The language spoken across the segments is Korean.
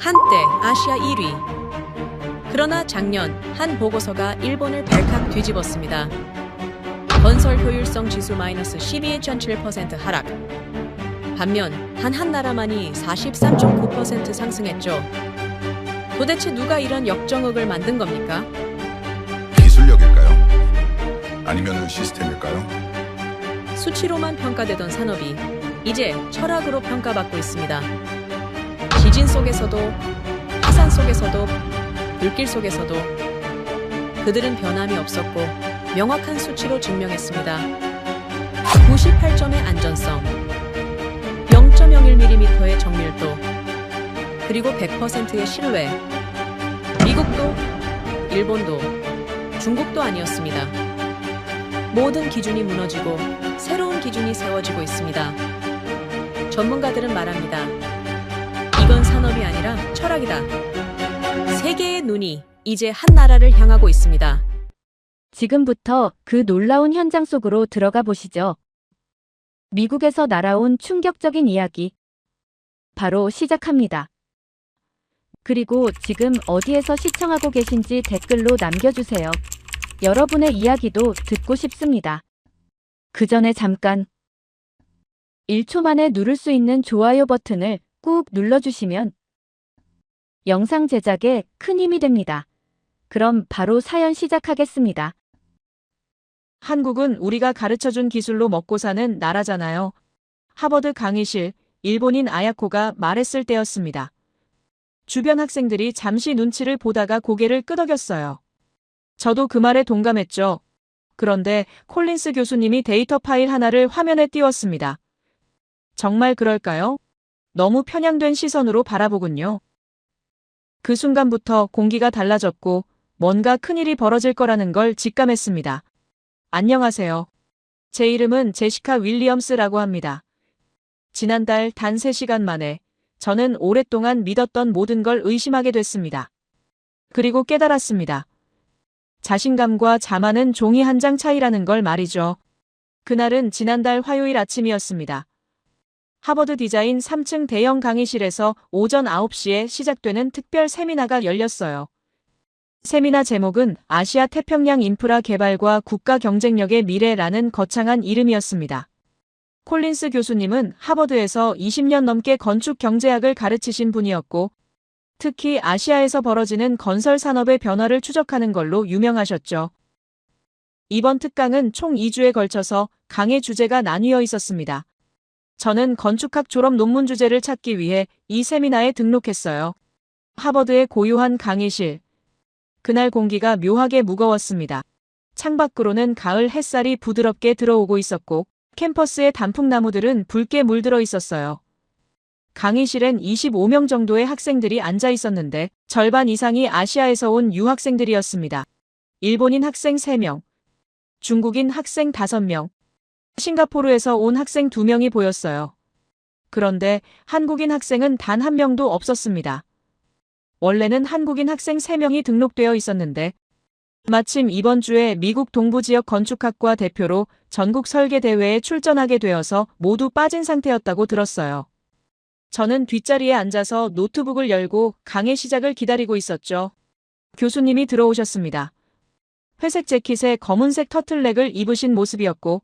한때 아시아 1위. 그러나 작년 한 보고서가 일본을 발칵 뒤집었습니다. 건설 효율성 지수 마이너스 12.7% 하락. 반면 한 나라만이 43.9% 상승했죠. 도대체 누가 이런 역정극을 만든 겁니까? 기술력일까요? 아니면 시스템일까요? 수치로만 평가되던 산업이 이제 철학으로 평가받고 있습니다. 지진 속에서도, 화산 속에서도, 불길 속에서도 그들은 변함이 없었고 명확한 수치로 증명했습니다. 98점의 안전성, 0.01mm의 정밀도, 그리고 100%의 신뢰. 미국도, 일본도, 중국도 아니었습니다. 모든 기준이 무너지고 새로운 기준이 세워지고 있습니다. 전문가들은 말합니다. 이건 산업이 아니라 철학이다. 세계의 눈이 이제 한 나라를 향하고 있습니다. 지금부터 그 놀라운 현장 속으로 들어가 보시죠. 미국에서 날아온 충격적인 이야기. 바로 시작합니다. 그리고 지금 어디에서 시청하고 계신지 댓글로 남겨주세요. 여러분의 이야기도 듣고 싶습니다. 그 전에 잠깐 1초 만에 누를 수 있는 좋아요 버튼을 꾹 눌러주시면 영상 제작에 큰 힘이 됩니다. 그럼 바로 사연 시작하겠습니다. 한국은 우리가 가르쳐준 기술로 먹고 사는 나라잖아요. 하버드 강의실, 일본인 아야코가 말했을 때였습니다. 주변 학생들이 잠시 눈치를 보다가 고개를 끄덕였어요. 저도 그 말에 동감했죠. 그런데 콜린스 교수님이 데이터 파일 하나를 화면에 띄웠습니다. 정말 그럴까요? 너무 편향된 시선으로 바라보군요. 그 순간부터 공기가 달라졌고 뭔가 큰일이 벌어질 거라는 걸 직감했습니다. 안녕하세요. 제 이름은 제시카 윌리엄스라고 합니다. 지난달 단 3시간 만에 저는 오랫동안 믿었던 모든 걸 의심하게 됐습니다. 그리고 깨달았습니다. 자신감과 자만은 종이 한 장 차이라는 걸 말이죠. 그날은 지난달 화요일 아침이었습니다. 하버드 디자인 3층 대형 강의실에서 오전 9시에 시작되는 특별 세미나가 열렸어요. 세미나 제목은 아시아 태평양 인프라 개발과 국가 경쟁력의 미래라는 거창한 이름이었습니다. 콜린스 교수님은 하버드에서 20년 넘게 건축 경제학을 가르치신 분이었고 특히 아시아에서 벌어지는 건설 산업의 변화를 추적하는 걸로 유명하셨죠. 이번 특강은 총 2주에 걸쳐서 강의 주제가 나뉘어 있었습니다. 저는 건축학 졸업 논문 주제를 찾기 위해 이 세미나에 등록했어요. 하버드의 고요한 강의실. 그날 공기가 묘하게 무거웠습니다. 창밖으로는 가을 햇살이 부드럽게 들어오고 있었고 캠퍼스의 단풍나무들은 붉게 물들어 있었어요. 강의실엔 25명 정도의 학생들이 앉아 있었는데 절반 이상이 아시아에서 온 유학생들이었습니다. 일본인 학생 3명, 중국인 학생 5명, 싱가포르에서 온 학생 2명이 보였어요. 그런데 한국인 학생은 단 1명도 없었습니다. 원래는 한국인 학생 3명이 등록되어 있었는데 마침 이번 주에 미국 동부 지역 건축학과 대표로 전국 설계 대회에 출전하게 되어서 모두 빠진 상태였다고 들었어요. 저는 뒷자리에 앉아서 노트북을 열고 강의 시작을 기다리고 있었죠. 교수님이 들어오셨습니다. 회색 재킷에 검은색 터틀넥을 입으신 모습이었고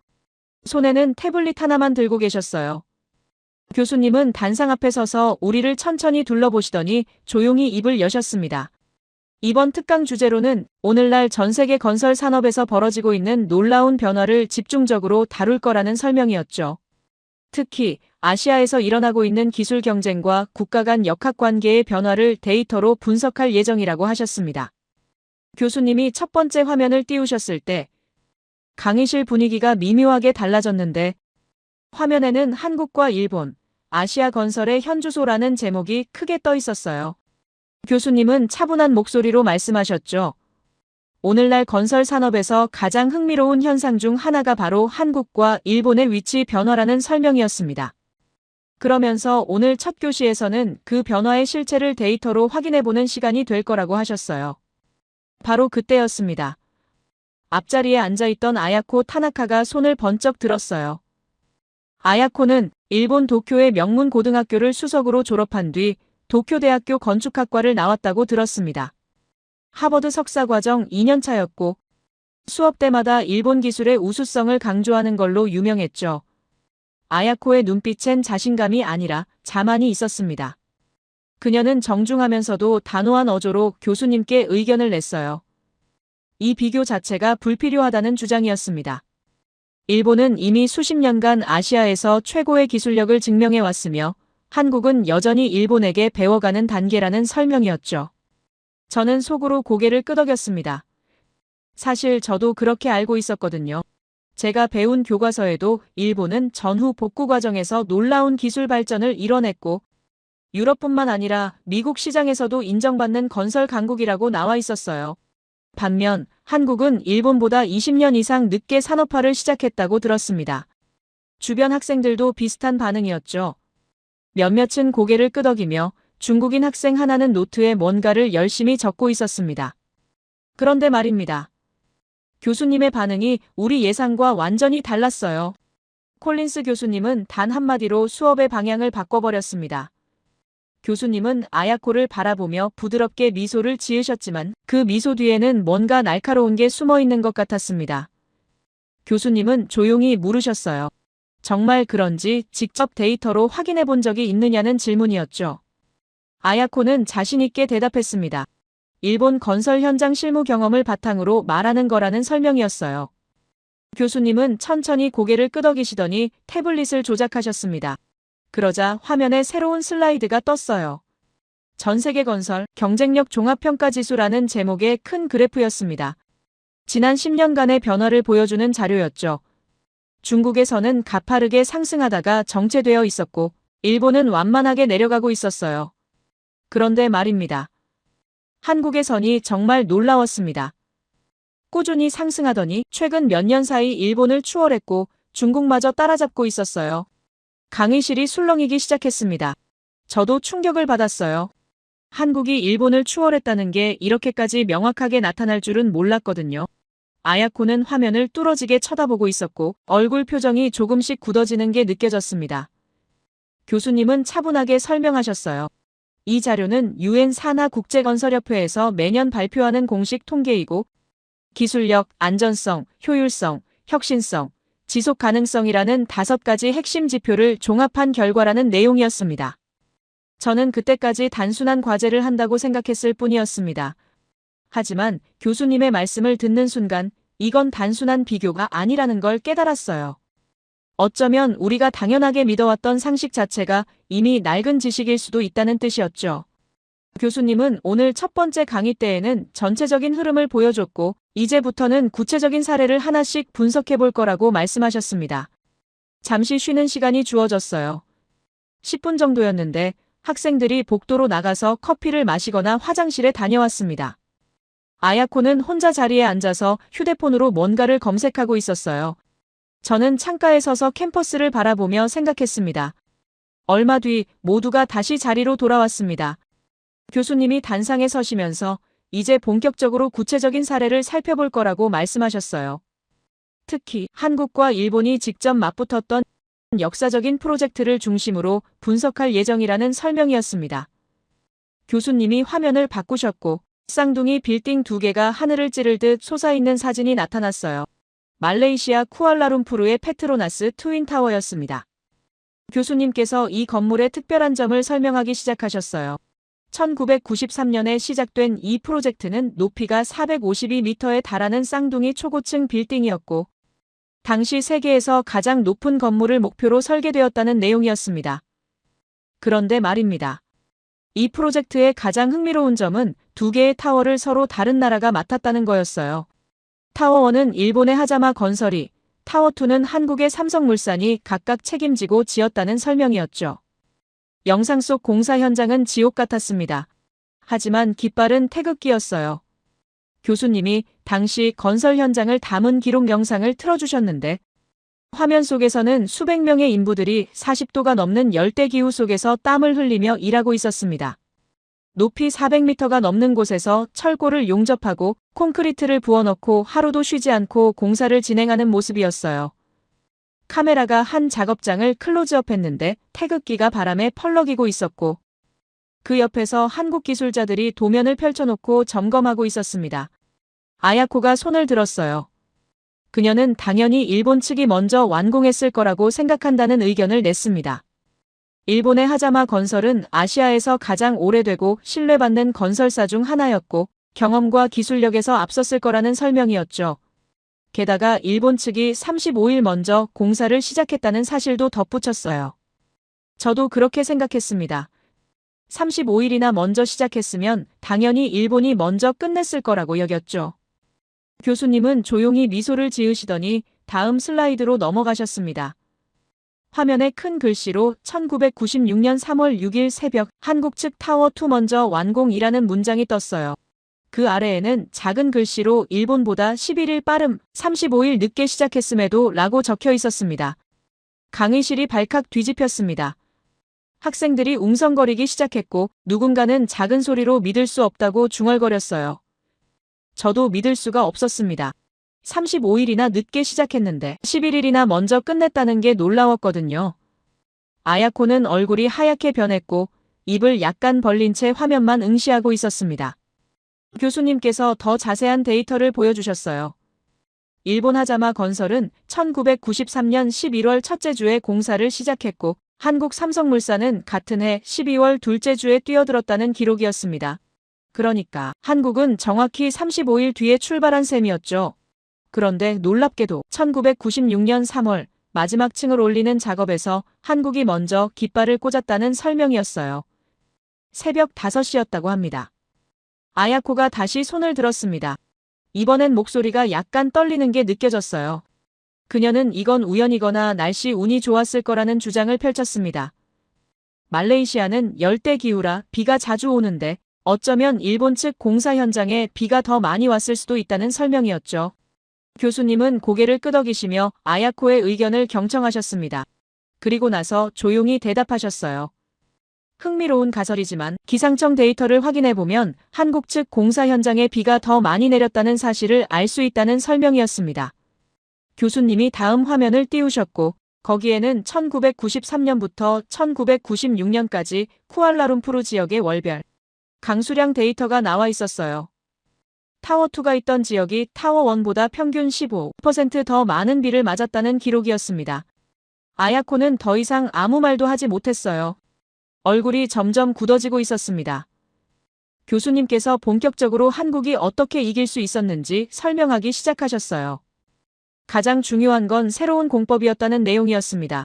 손에는 태블릿 하나만 들고 계셨어요. 교수님은 단상 앞에 서서 우리를 천천히 둘러보시더니 조용히 입을 여셨습니다. 이번 특강 주제로는 오늘날 전 세계 건설 산업에서 벌어지고 있는 놀라운 변화를 집중적으로 다룰 거라는 설명이었죠. 특히 아시아에서 일어나고 있는 기술 경쟁과 국가 간 역학관계의 변화를 데이터로 분석할 예정이라고 하셨습니다. 교수님이 첫 번째 화면을 띄우셨을 때 강의실 분위기가 미묘하게 달라졌는데 화면에는 한국과 일본, 아시아 건설의 현주소라는 제목이 크게 떠 있었어요. 교수님은 차분한 목소리로 말씀하셨죠. 오늘날 건설 산업에서 가장 흥미로운 현상 중 하나가 바로 한국과 일본의 위치 변화라는 설명이었습니다. 그러면서 오늘 첫 교시에서는 그 변화의 실체를 데이터로 확인해보는 시간이 될 거라고 하셨어요. 바로 그때였습니다. 앞자리에 앉아있던 아야코 타나카가 손을 번쩍 들었어요. 아야코는 일본 도쿄의 명문 고등학교를 수석으로 졸업한 뒤 도쿄대학교 건축학과를 나왔다고 들었습니다. 하버드 석사과정 2년차였고 수업 때마다 일본 기술의 우수성을 강조하는 걸로 유명했죠. 아야코의 눈빛엔 자신감이 아니라 자만이 있었습니다. 그녀는 정중하면서도 단호한 어조로 교수님께 의견을 냈어요. 이 비교 자체가 불필요하다는 주장이었습니다. 일본은 이미 수십 년간 아시아에서 최고의 기술력을 증명해 왔으며 한국은 여전히 일본에게 배워가는 단계라는 설명이었죠. 저는 속으로 고개를 끄덕였습니다. 사실 저도 그렇게 알고 있었거든요. 제가 배운 교과서에도 일본은 전후 복구 과정에서 놀라운 기술 발전을 이뤄냈고 유럽뿐만 아니라 미국 시장에서도 인정받는 건설 강국이라고 나와 있었어요. 반면 한국은 일본보다 20년 이상 늦게 산업화를 시작했다고 들었습니다. 주변 학생들도 비슷한 반응이었죠. 몇몇은 고개를 끄덕이며 중국인 학생 하나는 노트에 뭔가를 열심히 적고 있었습니다. 그런데 말입니다. 교수님의 반응이 우리 예상과 완전히 달랐어요. 콜린스 교수님은 단 한마디로 수업의 방향을 바꿔버렸습니다. 교수님은 아야코를 바라보며 부드럽게 미소를 지으셨지만 그 미소 뒤에는 뭔가 날카로운 게 숨어 있는 것 같았습니다. 교수님은 조용히 물으셨어요. 정말 그런지 직접 데이터로 확인해 본 적이 있느냐는 질문이었죠. 아야코는 자신 있게 대답했습니다. 일본 건설 현장 실무 경험을 바탕으로 말하는 거라는 설명이었어요. 교수님은 천천히 고개를 끄덕이시더니 태블릿을 조작하셨습니다. 그러자 화면에 새로운 슬라이드가 떴어요. 전세계 건설 경쟁력 종합평가 지수라는 제목의 큰 그래프였습니다. 지난 10년간의 변화를 보여주는 자료였죠. 중국에서는 가파르게 상승하다가 정체되어 있었고 일본은 완만하게 내려가고 있었어요. 그런데 말입니다. 한국의 선이 정말 놀라웠습니다. 꾸준히 상승하더니 최근 몇 년 사이 일본을 추월했고 중국마저 따라잡고 있었어요. 강의실이 술렁이기 시작했습니다. 저도 충격을 받았어요. 한국이 일본을 추월했다는 게 이렇게까지 명확하게 나타날 줄은 몰랐거든요. 아야코는 화면을 뚫어지게 쳐다보고 있었고 얼굴 표정이 조금씩 굳어지는 게 느껴졌습니다. 교수님은 차분하게 설명하셨어요. 이 자료는 UN 산하국제건설협회에서 매년 발표하는 공식 통계이고 기술력, 안전성, 효율성, 혁신성, 지속 가능성이라는 5가지 핵심 지표를 종합한 결과라는 내용이었습니다. 저는 그때까지 단순한 과제를 한다고 생각했을 뿐이었습니다. 하지만 교수님의 말씀을 듣는 순간 이건 단순한 비교가 아니라는 걸 깨달았어요. 어쩌면 우리가 당연하게 믿어왔던 상식 자체가 이미 낡은 지식일 수도 있다는 뜻이었죠. 교수님은 오늘 첫 번째 강의 때에는 전체적인 흐름을 보여줬고 이제부터는 구체적인 사례를 하나씩 분석해 볼 거라고 말씀하셨습니다. 잠시 쉬는 시간이 주어졌어요. 10분 정도였는데 학생들이 복도로 나가서 커피를 마시거나 화장실에 다녀왔습니다. 아야코는 혼자 자리에 앉아서 휴대폰으로 뭔가를 검색하고 있었어요. 저는 창가에 서서 캠퍼스를 바라보며 생각했습니다. 얼마 뒤 모두가 다시 자리로 돌아왔습니다. 교수님이 단상에 서시면서 이제 본격적으로 구체적인 사례를 살펴볼 거라고 말씀하셨어요. 특히 한국과 일본이 직접 맞붙었던 역사적인 프로젝트를 중심으로 분석할 예정이라는 설명이었습니다. 교수님이 화면을 바꾸셨고 쌍둥이 빌딩 2개가 하늘을 찌를 듯 솟아있는 사진이 나타났어요. 말레이시아 쿠알라룸푸르의 페트로나스 트윈타워였습니다. 교수님께서 이 건물의 특별한 점을 설명하기 시작하셨어요. 1993년에 시작된 이 프로젝트는 높이가 452m에 달하는 쌍둥이 초고층 빌딩이었고 당시 세계에서 가장 높은 건물을 목표로 설계되었다는 내용이었습니다. 그런데 말입니다. 이 프로젝트의 가장 흥미로운 점은 2개의 타워를 서로 다른 나라가 맡았다는 거였어요. 타워1은 일본의 하자마 건설이, 타워2는 한국의 삼성물산이 각각 책임지고 지었다는 설명이었죠. 영상 속 공사 현장은 지옥 같았습니다. 하지만 깃발은 태극기였어요. 교수님이 당시 건설 현장을 담은 기록 영상을 틀어주셨는데 화면 속에서는 수백 명의 인부들이 40도가 넘는 열대기후 속에서 땀을 흘리며 일하고 있었습니다. 높이 400m가 넘는 곳에서 철골을 용접하고 콘크리트를 부어넣고 하루도 쉬지 않고 공사를 진행하는 모습이었어요. 카메라가 한 작업장을 클로즈업했는데 태극기가 바람에 펄럭이고 있었고 그 옆에서 한국 기술자들이 도면을 펼쳐놓고 점검하고 있었습니다. 아야코가 손을 들었어요. 그녀는 당연히 일본 측이 먼저 완공했을 거라고 생각한다는 의견을 냈습니다. 일본의 하자마 건설은 아시아에서 가장 오래되고 신뢰받는 건설사 중 하나였고 경험과 기술력에서 앞섰을 거라는 설명이었죠. 게다가 일본 측이 35일 먼저 공사를 시작했다는 사실도 덧붙였어요. 저도 그렇게 생각했습니다. 35일이나 먼저 시작했으면 당연히 일본이 먼저 끝냈을 거라고 여겼죠. 교수님은 조용히 미소를 지으시더니 다음 슬라이드로 넘어가셨습니다. 화면에 큰 글씨로 1996년 3월 6일 새벽 한국 측 타워2 먼저 완공이라는 문장이 떴어요. 그 아래에는 작은 글씨로 일본보다 11일 빠름, 35일 늦게 시작했음에도 라고 적혀 있었습니다. 강의실이 발칵 뒤집혔습니다. 학생들이 웅성거리기 시작했고 누군가는 작은 소리로 믿을 수 없다고 중얼거렸어요. 저도 믿을 수가 없었습니다. 35일이나 늦게 시작했는데 11일이나 먼저 끝냈다는 게 놀라웠거든요. 아야코는 얼굴이 하얗게 변했고 입을 약간 벌린 채 화면만 응시하고 있었습니다. 교수님께서 더 자세한 데이터를 보여주셨어요. 일본 하자마 건설은 1993년 11월 첫째 주에 공사를 시작했고 한국 삼성물산은 같은 해 12월 둘째 주에 뛰어들었다는 기록이었습니다. 그러니까 한국은 정확히 35일 뒤에 출발한 셈이었죠. 그런데 놀랍게도 1996년 3월 마지막 층을 올리는 작업에서 한국이 먼저 깃발을 꽂았다는 설명이었어요. 새벽 5시였다고 합니다. 아야코가 다시 손을 들었습니다. 이번엔 목소리가 약간 떨리는 게 느껴졌어요. 그녀는 이건 우연이거나 날씨 운이 좋았을 거라는 주장을 펼쳤습니다. 말레이시아는 열대기후라 비가 자주 오는데 어쩌면 일본 측 공사 현장에 비가 더 많이 왔을 수도 있다는 설명이었죠. 교수님은 고개를 끄덕이시며 아야코의 의견을 경청하셨습니다. 그리고 나서 조용히 대답하셨어요. 흥미로운 가설이지만 기상청 데이터를 확인해보면 한국 측 공사 현장에 비가 더 많이 내렸다는 사실을 알 수 있다는 설명이었습니다. 교수님이 다음 화면을 띄우셨고 거기에는 1993년부터 1996년까지 쿠알라룸푸르 지역의 월별 강수량 데이터가 나와 있었어요. 타워2가 있던 지역이 타워1보다 평균 15% 더 많은 비를 맞았다는 기록이었습니다. 아야코는 더 이상 아무 말도 하지 못했어요. 얼굴이 점점 굳어지고 있었습니다. 교수님께서 본격적으로 한국이 어떻게 이길 수 있었는지 설명하기 시작하셨어요. 가장 중요한 건 새로운 공법이었다는 내용이었습니다.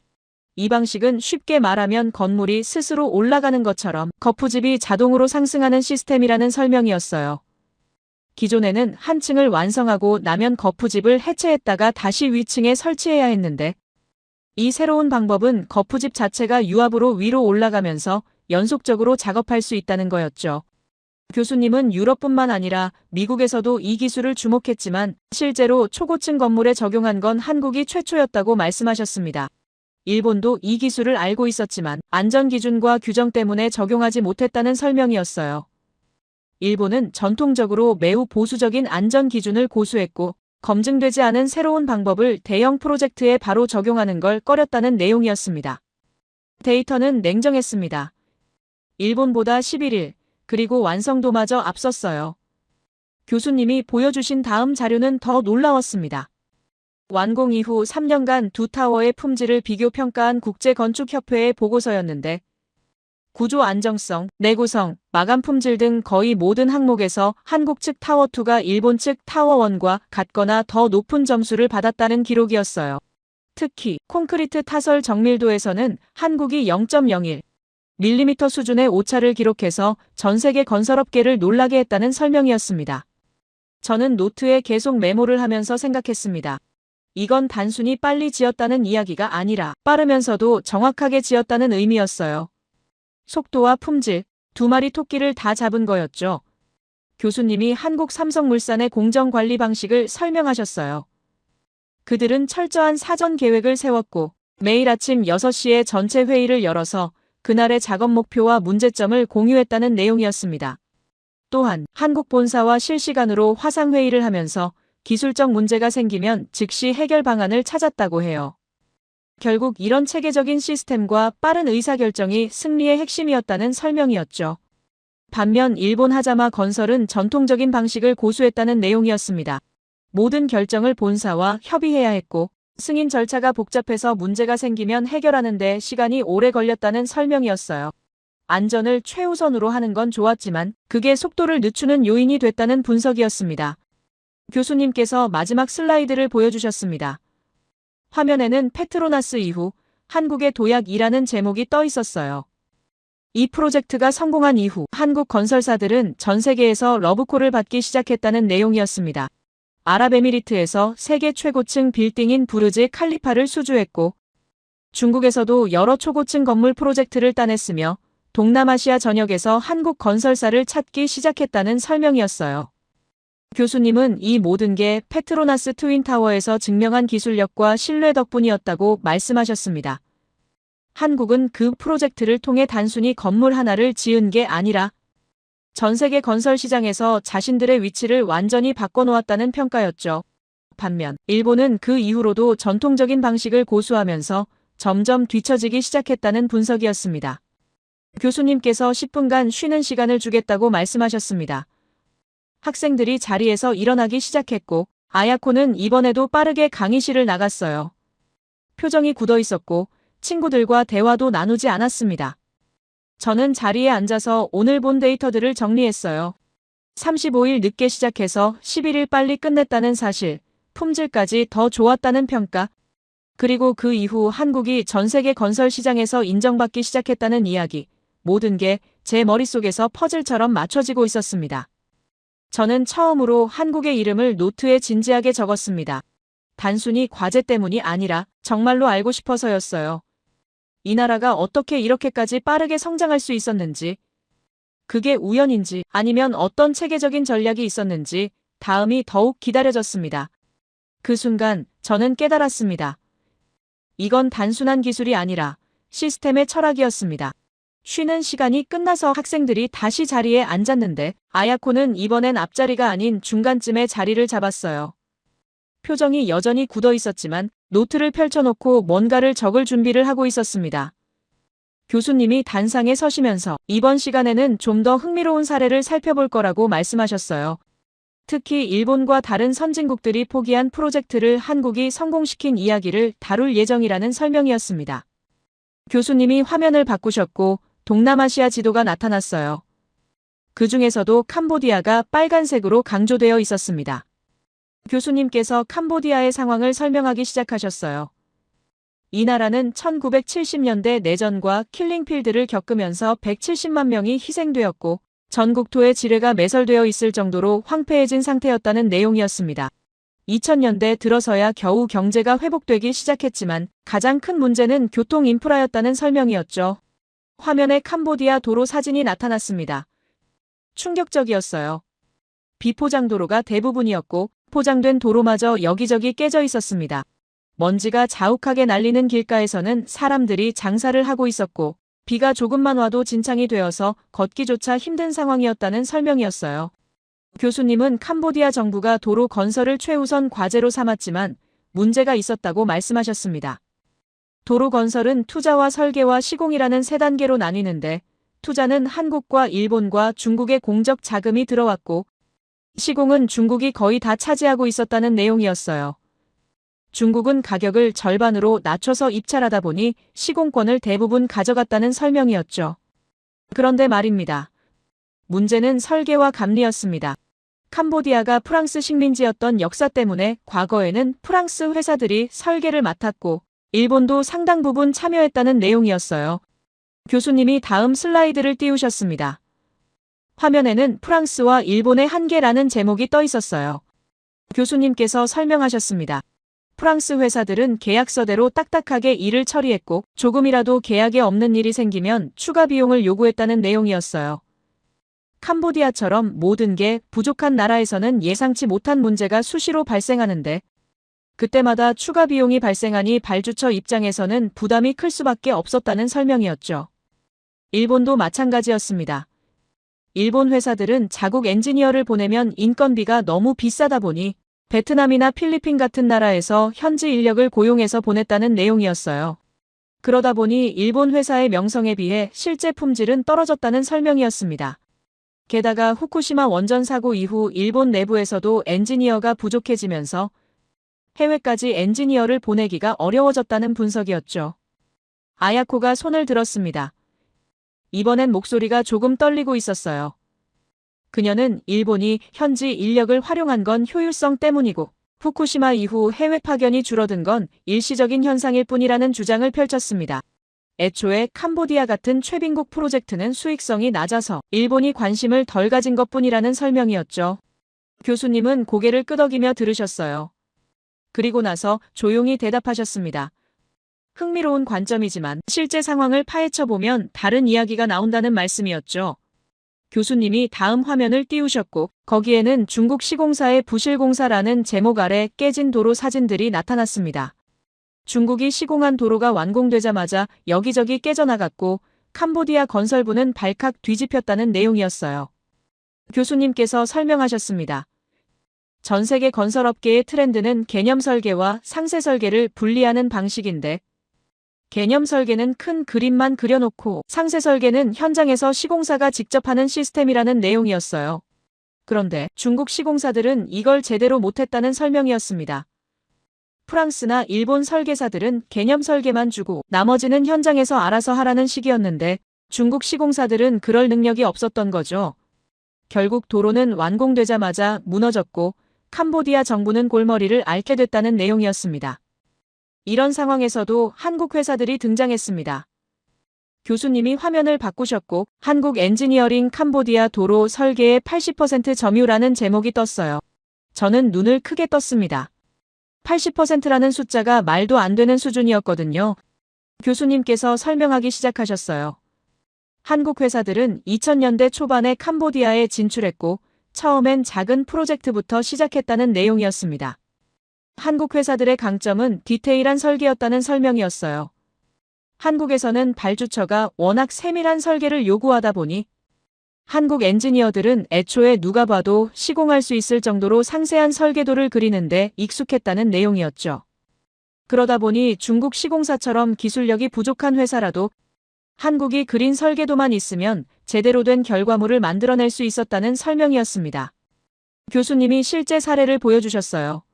이 방식은 쉽게 말하면 건물이 스스로 올라가는 것처럼 거푸집이 자동으로 상승하는 시스템이라는 설명이었어요. 기존에는 한 층을 완성하고 나면 거푸집을 해체했다가 다시 위층에 설치해야 했는데 이 새로운 방법은 거푸집 자체가 유압으로 위로 올라가면서 연속적으로 작업할 수 있다는 거였죠. 교수님은 유럽뿐만 아니라 미국에서도 이 기술을 주목했지만 실제로 초고층 건물에 적용한 건 한국이 최초였다고 말씀하셨습니다. 일본도 이 기술을 알고 있었지만 안전기준과 규정 때문에 적용하지 못했다는 설명이었어요. 일본은 전통적으로 매우 보수적인 안전기준을 고수했고 검증되지 않은 새로운 방법을 대형 프로젝트에 바로 적용하는 걸 꺼렸다는 내용이었습니다. 데이터는 냉정했습니다. 일본보다 11일, 그리고 완성도마저 앞섰어요. 교수님이 보여주신 다음 자료는 더 놀라웠습니다. 완공 이후 3년간 두 타워의 품질을 비교 평가한 국제건축협회의 보고서였는데 구조 안정성, 내구성, 마감 품질 등 거의 모든 항목에서 한국 측 타워2가 일본 측 타워1과 같거나 더 높은 점수를 받았다는 기록이었어요. 특히 콘크리트 타설 정밀도에서는 한국이 0.01mm 수준의 오차를 기록해서 전 세계 건설업계를 놀라게 했다는 설명이었습니다. 저는 노트에 계속 메모를 하면서 생각했습니다. 이건 단순히 빨리 지었다는 이야기가 아니라 빠르면서도 정확하게 지었다는 의미였어요. 속도와 품질, 두 마리 토끼를 다 잡은 거였죠. 교수님이 한국 삼성물산의 공정관리 방식을 설명하셨어요. 그들은 철저한 사전 계획을 세웠고 매일 아침 6시에 전체 회의를 열어서 그날의 작업 목표와 문제점을 공유했다는 내용이었습니다. 또한 한국 본사와 실시간으로 화상회의를 하면서 기술적 문제가 생기면 즉시 해결 방안을 찾았다고 해요. 결국 이런 체계적인 시스템과 빠른 의사결정이 승리의 핵심이었다는 설명이었죠. 반면 일본 하자마 건설은 전통적인 방식을 고수했다는 내용이었습니다. 모든 결정을 본사와 협의해야 했고 승인 절차가 복잡해서 문제가 생기면 해결하는 데 시간이 오래 걸렸다는 설명이었어요. 안전을 최우선으로 하는 건 좋았지만 그게 속도를 늦추는 요인이 됐다는 분석이었습니다. 교수님께서 마지막 슬라이드를 보여주셨습니다. 화면에는 페트로나스 이후 한국의 도약이라는 제목이 떠 있었어요. 이 프로젝트가 성공한 이후 한국 건설사들은 전 세계에서 러브콜을 받기 시작했다는 내용이었습니다. 아랍에미리트에서 세계 최고층 빌딩인 부르즈 칼리파를 수주했고 중국에서도 여러 초고층 건물 프로젝트를 따냈으며 동남아시아 전역에서 한국 건설사를 찾기 시작했다는 설명이었어요. 교수님은 이 모든 게 페트로나스 트윈타워에서 증명한 기술력과 신뢰 덕분이었다고 말씀하셨습니다. 한국은 그 프로젝트를 통해 단순히 건물 하나를 지은 게 아니라 전 세계 건설 시장에서 자신들의 위치를 완전히 바꿔놓았다는 평가였죠. 반면 일본은 그 이후로도 전통적인 방식을 고수하면서 점점 뒤처지기 시작했다는 분석이었습니다. 교수님께서 10분간 쉬는 시간을 주겠다고 말씀하셨습니다. 학생들이 자리에서 일어나기 시작했고 아야코는 이번에도 빠르게 강의실을 나갔어요. 표정이 굳어 있었고 친구들과 대화도 나누지 않았습니다. 저는 자리에 앉아서 오늘 본 데이터들을 정리했어요. 35일 늦게 시작해서 11일 빨리 끝냈다는 사실, 품질까지 더 좋았다는 평가, 그리고 그 이후 한국이 전 세계 건설 시장에서 인정받기 시작했다는 이야기, 모든 게 제 머릿속에서 퍼즐처럼 맞춰지고 있었습니다. 저는 처음으로 한국의 이름을 노트에 진지하게 적었습니다. 단순히 과제 때문이 아니라 정말로 알고 싶어서였어요. 이 나라가 어떻게 이렇게까지 빠르게 성장할 수 있었는지, 그게 우연인지 아니면 어떤 체계적인 전략이 있었는지 다음이 더욱 기다려졌습니다. 그 순간 저는 깨달았습니다. 이건 단순한 기술이 아니라 시스템의 철학이었습니다. 쉬는 시간이 끝나서 학생들이 다시 자리에 앉았는데 아야코는 이번엔 앞자리가 아닌 중간쯤에 자리를 잡았어요. 표정이 여전히 굳어 있었지만 노트를 펼쳐놓고 뭔가를 적을 준비를 하고 있었습니다. 교수님이 단상에 서시면서 이번 시간에는 좀 더 흥미로운 사례를 살펴볼 거라고 말씀하셨어요. 특히 일본과 다른 선진국들이 포기한 프로젝트를 한국이 성공시킨 이야기를 다룰 예정이라는 설명이었습니다. 교수님이 화면을 바꾸셨고 동남아시아 지도가 나타났어요. 그 중에서도 캄보디아가 빨간색으로 강조되어 있었습니다. 교수님께서 캄보디아의 상황을 설명하기 시작하셨어요. 이 나라는 1970년대 내전과 킬링필드를 겪으면서 170만 명이 희생되었고 전 국토의 지뢰가 매설되어 있을 정도로 황폐해진 상태였다는 내용이었습니다. 2000년대 들어서야 겨우 경제가 회복되기 시작했지만 가장 큰 문제는 교통 인프라였다는 설명이었죠. 화면에 캄보디아 도로 사진이 나타났습니다. 충격적이었어요. 비포장 도로가 대부분이었고 포장된 도로마저 여기저기 깨져 있었습니다. 먼지가 자욱하게 날리는 길가에서는 사람들이 장사를 하고 있었고 비가 조금만 와도 진창이 되어서 걷기조차 힘든 상황이었다는 설명이었어요. 교수님은 캄보디아 정부가 도로 건설을 최우선 과제로 삼았지만 문제가 있었다고 말씀하셨습니다. 도로 건설은 투자와 설계와 시공이라는 세 단계로 나뉘는데 투자는 한국과 일본과 중국의 공적 자금이 들어왔고 시공은 중국이 거의 다 차지하고 있었다는 내용이었어요. 중국은 가격을 절반으로 낮춰서 입찰하다 보니 시공권을 대부분 가져갔다는 설명이었죠. 그런데 말입니다. 문제는 설계와 감리였습니다. 캄보디아가 프랑스 식민지였던 역사 때문에 과거에는 프랑스 회사들이 설계를 맡았고 일본도 상당 부분 참여했다는 내용이었어요. 교수님이 다음 슬라이드를 띄우셨습니다. 화면에는 프랑스와 일본의 한계라는 제목이 떠 있었어요. 교수님께서 설명하셨습니다. 프랑스 회사들은 계약서대로 딱딱하게 일을 처리했고 조금이라도 계약에 없는 일이 생기면 추가 비용을 요구했다는 내용이었어요. 캄보디아처럼 모든 게 부족한 나라에서는 예상치 못한 문제가 수시로 발생하는데 그때마다 추가 비용이 발생하니 발주처 입장에서는 부담이 클 수밖에 없었다는 설명이었죠. 일본도 마찬가지였습니다. 일본 회사들은 자국 엔지니어를 보내면 인건비가 너무 비싸다 보니 베트남이나 필리핀 같은 나라에서 현지 인력을 고용해서 보냈다는 내용이었어요. 그러다 보니 일본 회사의 명성에 비해 실제 품질은 떨어졌다는 설명이었습니다. 게다가 후쿠시마 원전 사고 이후 일본 내부에서도 엔지니어가 부족해지면서 해외까지 엔지니어를 보내기가 어려워졌다는 분석이었죠. 아야코가 손을 들었습니다. 이번엔 목소리가 조금 떨리고 있었어요. 그녀는 일본이 현지 인력을 활용한 건 효율성 때문이고 후쿠시마 이후 해외 파견이 줄어든 건 일시적인 현상일 뿐이라는 주장을 펼쳤습니다. 애초에 캄보디아 같은 최빈국 프로젝트는 수익성이 낮아서 일본이 관심을 덜 가진 것뿐이라는 설명이었죠. 교수님은 고개를 끄덕이며 들으셨어요. 그리고 나서 조용히 대답하셨습니다. 흥미로운 관점이지만 실제 상황을 파헤쳐보면 다른 이야기가 나온다는 말씀이었죠. 교수님이 다음 화면을 띄우셨고 거기에는 중국 시공사의 부실공사라는 제목 아래 깨진 도로 사진들이 나타났습니다. 중국이 시공한 도로가 완공되자마자 여기저기 깨져나갔고 캄보디아 건설부는 발칵 뒤집혔다는 내용이었어요. 교수님께서 설명하셨습니다. 전 세계 건설업계의 트렌드는 개념 설계와 상세 설계를 분리하는 방식인데 개념 설계는 큰 그림만 그려놓고 상세 설계는 현장에서 시공사가 직접 하는 시스템이라는 내용이었어요. 그런데 중국 시공사들은 이걸 제대로 못했다는 설명이었습니다. 프랑스나 일본 설계사들은 개념 설계만 주고 나머지는 현장에서 알아서 하라는 식이었는데 중국 시공사들은 그럴 능력이 없었던 거죠. 결국 도로는 완공되자마자 무너졌고 캄보디아 정부는 골머리를 앓게 됐다는 내용이었습니다. 이런 상황에서도 한국 회사들이 등장했습니다. 교수님이 화면을 바꾸셨고 한국 엔지니어링 캄보디아 도로 설계의 80% 점유라는 제목이 떴어요. 저는 눈을 크게 떴습니다. 80%라는 숫자가 말도 안 되는 수준이었거든요. 교수님께서 설명하기 시작하셨어요. 한국 회사들은 2000년대 초반에 캄보디아에 진출했고 처음엔 작은 프로젝트부터 시작했다는 내용이었습니다. 한국 회사들의 강점은 디테일한 설계였다는 설명이었어요. 한국에서는 발주처가 워낙 세밀한 설계를 요구하다 보니 한국 엔지니어들은 애초에 누가 봐도 시공할 수 있을 정도로 상세한 설계도를 그리는데 익숙했다는 내용이었죠. 그러다 보니 중국 시공사처럼 기술력이 부족한 회사라도 한국이 그린 설계도만 있으면 제대로 된 결과물을 만들어낼 수 있었다는 설명이었습니다. 교수님이 실제 사례를 보여주셨어요.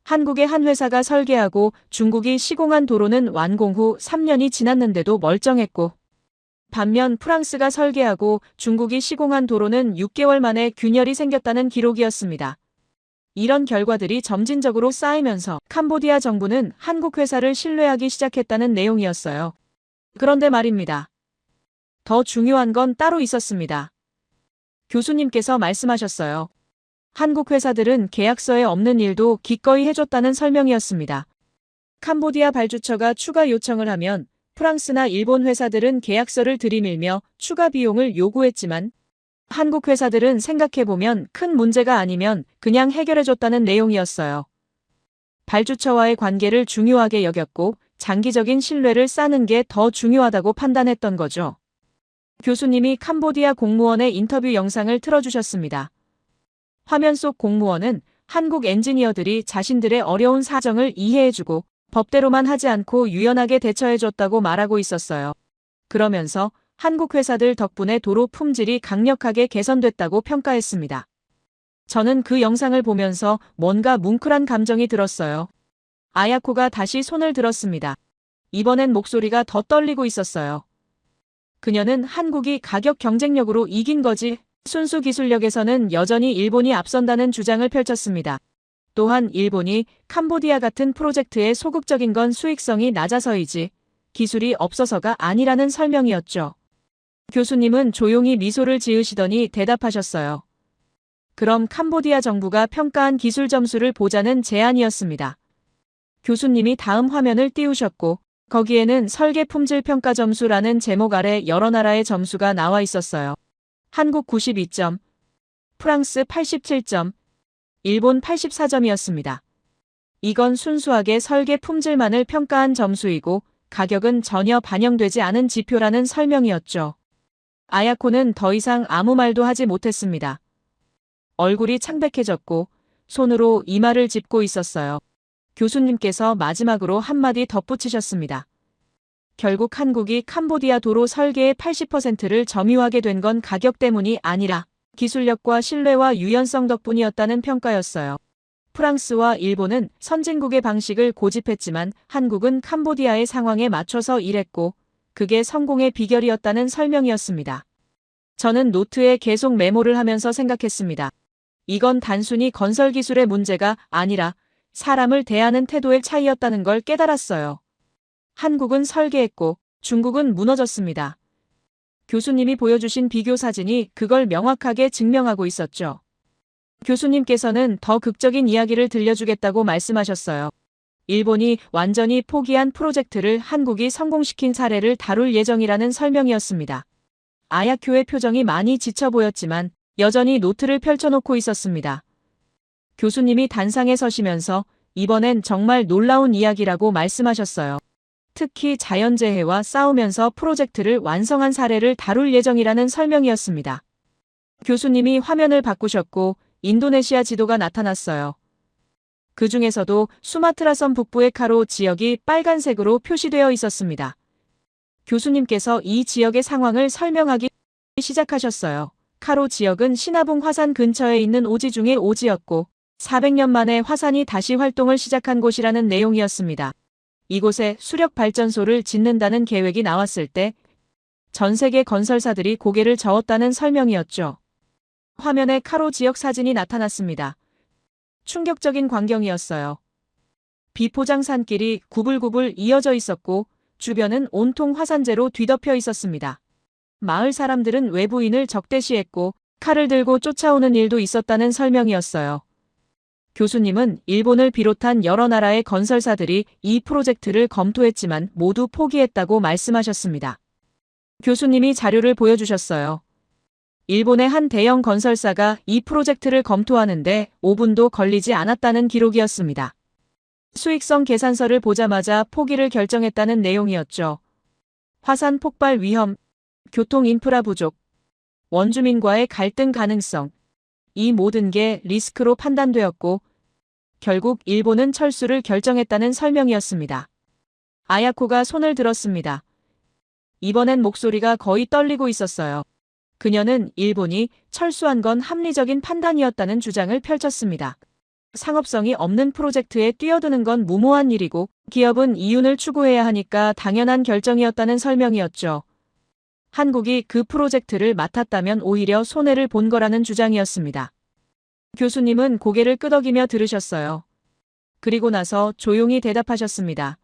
한국의 한 회사가 설계하고 중국이 시공한 도로는 완공 후 3년이 지났는데도 멀쩡했고 반면 프랑스가 설계하고 중국이 시공한 도로는 6개월 만에 균열이 생겼다는 기록이었습니다. 이런 결과들이 점진적으로 쌓이면서 캄보디아 정부는 한국 회사를 신뢰하기 시작했다는 내용이었어요. 그런데 말입니다. 더 중요한 건 따로 있었습니다. 교수님께서 말씀하셨어요. 한국 회사들은 계약서에 없는 일도 기꺼이 해줬다는 설명이었습니다. 캄보디아 발주처가 추가 요청을 하면 프랑스나 일본 회사들은 계약서를 들이밀며 추가 비용을 요구했지만 한국 회사들은 생각해보면 큰 문제가 아니면 그냥 해결해줬다는 내용이었어요. 발주처와의 관계를 중요하게 여겼고 장기적인 신뢰를 쌓는 게 더 중요하다고 판단했던 거죠. 교수님이 캄보디아 공무원의 인터뷰 영상을 틀어주셨습니다. 화면 속 공무원은 한국 엔지니어들이 자신들의 어려운 사정을 이해해주고 법대로만 하지 않고 유연하게 대처해줬다고 말하고 있었어요. 그러면서 한국 회사들 덕분에 도로 품질이 강력하게 개선됐다고 평가했습니다. 저는 그 영상을 보면서 뭔가 뭉클한 감정이 들었어요. 아야코가 다시 손을 들었습니다. 이번엔 목소리가 더 떨리고 있었어요. 그녀는 한국이 가격 경쟁력으로 이긴 거지 순수 기술력에서는 여전히 일본이 앞선다는 주장을 펼쳤습니다. 또한 일본이 캄보디아 같은 프로젝트에 소극적인 건 수익성이 낮아서이지 기술이 없어서가 아니라는 설명이었죠. 교수님은 조용히 미소를 지으시더니 대답하셨어요. 그럼 캄보디아 정부가 평가한 기술 점수를 보자는 제안이었습니다. 교수님이 다음 화면을 띄우셨고 거기에는 설계 품질 평가 점수라는 제목 아래 여러 나라의 점수가 나와 있었어요. 한국 92점, 프랑스 87점, 일본 84점이었습니다. 이건 순수하게 설계 품질만을 평가한 점수이고 가격은 전혀 반영되지 않은 지표라는 설명이었죠. 아야코는 더 이상 아무 말도 하지 못했습니다. 얼굴이 창백해졌고 손으로 이마를 짚고 있었어요. 교수님께서 마지막으로 한마디 덧붙이셨습니다. 결국 한국이 캄보디아 도로 설계의 80%를 점유하게 된 건 가격 때문이 아니라 기술력과 신뢰와 유연성 덕분이었다는 평가였어요. 프랑스와 일본은 선진국의 방식을 고집했지만 한국은 캄보디아의 상황에 맞춰서 일했고 그게 성공의 비결이었다는 설명이었습니다. 저는 노트에 계속 메모를 하면서 생각했습니다. 이건 단순히 건설 기술의 문제가 아니라 사람을 대하는 태도의 차이였다는 걸 깨달았어요. 한국은 설계했고 중국은 무너졌습니다. 교수님이 보여주신 비교 사진이 그걸 명확하게 증명하고 있었죠. 교수님께서는 더 극적인 이야기를 들려주겠다고 말씀하셨어요. 일본이 완전히 포기한 프로젝트를 한국이 성공시킨 사례를 다룰 예정이라는 설명이었습니다. 아야쿄의 표정이 많이 지쳐 보였지만 여전히 노트를 펼쳐놓고 있었습니다. 교수님이 단상에 서시면서 이번엔 정말 놀라운 이야기라고 말씀하셨어요. 특히 자연재해와 싸우면서 프로젝트를 완성한 사례를 다룰 예정이라는 설명이었습니다. 교수님이 화면을 바꾸셨고 인도네시아 지도가 나타났어요. 그 중에서도 수마트라섬 북부의 카로 지역이 빨간색으로 표시되어 있었습니다. 교수님께서 이 지역의 상황을 설명하기 시작하셨어요. 카로 지역은 시나붕 화산 근처에 있는 오지 중의 오지였고 400년 만에 화산이 다시 활동을 시작한 곳이라는 내용이었습니다. 이곳에 수력 발전소를 짓는다는 계획이 나왔을 때 전 세계 건설사들이 고개를 저었다는 설명이었죠. 화면에 카로 지역 사진이 나타났습니다. 충격적인 광경이었어요. 비포장 산길이 구불구불 이어져 있었고 주변은 온통 화산재로 뒤덮여 있었습니다. 마을 사람들은 외부인을 적대시했고 칼을 들고 쫓아오는 일도 있었다는 설명이었어요. 교수님은 일본을 비롯한 여러 나라의 건설사들이 이 프로젝트를 검토했지만 모두 포기했다고 말씀하셨습니다. 교수님이 자료를 보여주셨어요. 일본의 한 대형 건설사가 이 프로젝트를 검토하는데 5분도 걸리지 않았다는 기록이었습니다. 수익성 계산서를 보자마자 포기를 결정했다는 내용이었죠. 화산 폭발 위험, 교통 인프라 부족, 원주민과의 갈등 가능성, 이 모든 게 리스크로 판단되었고 결국 일본은 철수를 결정했다는 설명이었습니다. 아야코가 손을 들었습니다. 이번엔 목소리가 거의 떨리고 있었어요. 그녀는 일본이 철수한 건 합리적인 판단이었다는 주장을 펼쳤습니다. 상업성이 없는 프로젝트에 뛰어드는 건 무모한 일이고 기업은 이윤을 추구해야 하니까 당연한 결정이었다는 설명이었죠. 한국이 그 프로젝트를 맡았다면 오히려 손해를 본 거라는 주장이었습니다. 교수님은 고개를 끄덕이며 들으셨어요. 그리고 나서 조용히 대답하셨습니다.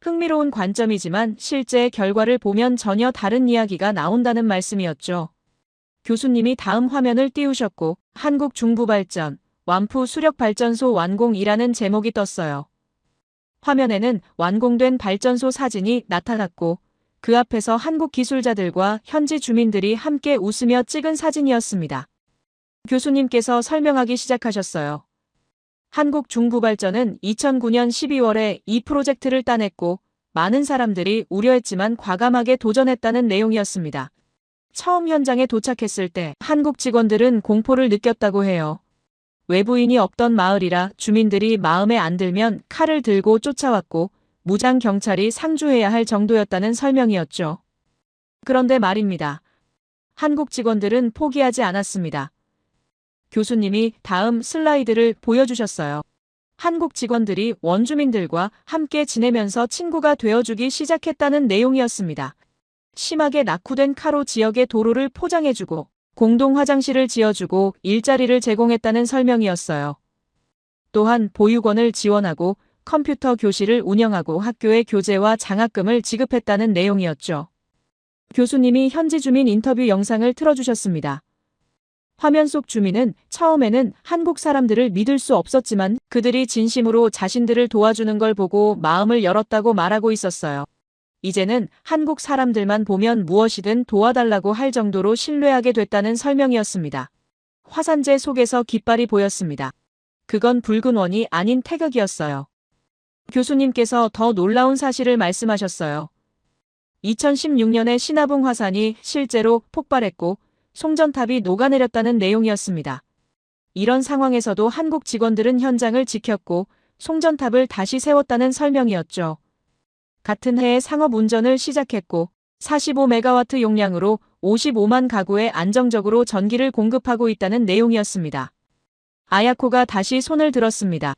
흥미로운 관점이지만 실제 결과를 보면 전혀 다른 이야기가 나온다는 말씀이었죠. 교수님이 다음 화면을 띄우셨고 한국 중부발전, 완푸 수력발전소 완공이라는 제목이 떴어요. 화면에는 완공된 발전소 사진이 나타났고 그 앞에서 한국 기술자들과 현지 주민들이 함께 웃으며 찍은 사진이었습니다. 교수님께서 설명하기 시작하셨어요. 한국 중부발전은 2009년 12월에 이 프로젝트를 따냈고 많은 사람들이 우려했지만 과감하게 도전했다는 내용이었습니다. 처음 현장에 도착했을 때 한국 직원들은 공포를 느꼈다고 해요. 외부인이 없던 마을이라 주민들이 마음에 안 들면 칼을 들고 쫓아왔고 무장 경찰이 상주해야 할 정도였다는 설명이었죠. 그런데 말입니다. 한국 직원들은 포기하지 않았습니다. 교수님이 다음 슬라이드를 보여주셨어요. 한국 직원들이 원주민들과 함께 지내면서 친구가 되어주기 시작했다는 내용이었습니다. 심하게 낙후된 카로 지역의 도로를 포장해주고 공동 화장실을 지어주고 일자리를 제공했다는 설명이었어요. 또한 보육원을 지원하고 컴퓨터 교실을 운영하고 학교에 교재와 장학금을 지급했다는 내용이었죠. 교수님이 현지 주민 인터뷰 영상을 틀어주셨습니다. 화면 속 주민은 처음에는 한국 사람들을 믿을 수 없었지만 그들이 진심으로 자신들을 도와주는 걸 보고 마음을 열었다고 말하고 있었어요. 이제는 한국 사람들만 보면 무엇이든 도와달라고 할 정도로 신뢰하게 됐다는 설명이었습니다. 화산재 속에서 깃발이 보였습니다. 그건 붉은 원이 아닌 태극이었어요. 교수님께서 더 놀라운 사실을 말씀하셨어요. 2016년에 시나붕 화산이 실제로 폭발했고 송전탑이 녹아내렸다는 내용이었습니다. 이런 상황에서도 한국 직원들은 현장을 지켰고 송전탑을 다시 세웠다는 설명이었죠. 같은 해에 상업 운전을 시작했고 45메가와트 용량으로 55만 가구에 안정적으로 전기를 공급하고 있다는 내용이었습니다. 아야코가 다시 손을 들었습니다.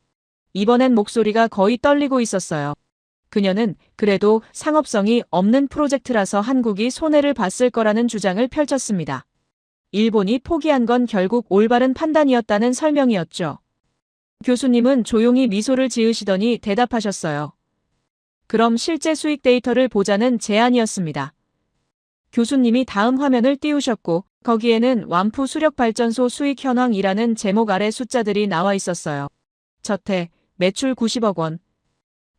이번엔 목소리가 거의 떨리고 있었어요. 그녀는 그래도 상업성이 없는 프로젝트라서 한국이 손해를 봤을 거라는 주장을 펼쳤습니다. 일본이 포기한 건 결국 올바른 판단이었다는 설명이었죠. 교수님은 조용히 미소를 지으시더니 대답하셨어요. 그럼 실제 수익 데이터를 보자는 제안이었습니다. 교수님이 다음 화면을 띄우셨고 거기에는 완푸 수력발전소 수익 현황이라는 제목 아래 숫자들이 나와 있었어요. 첫 해 매출 90억 원,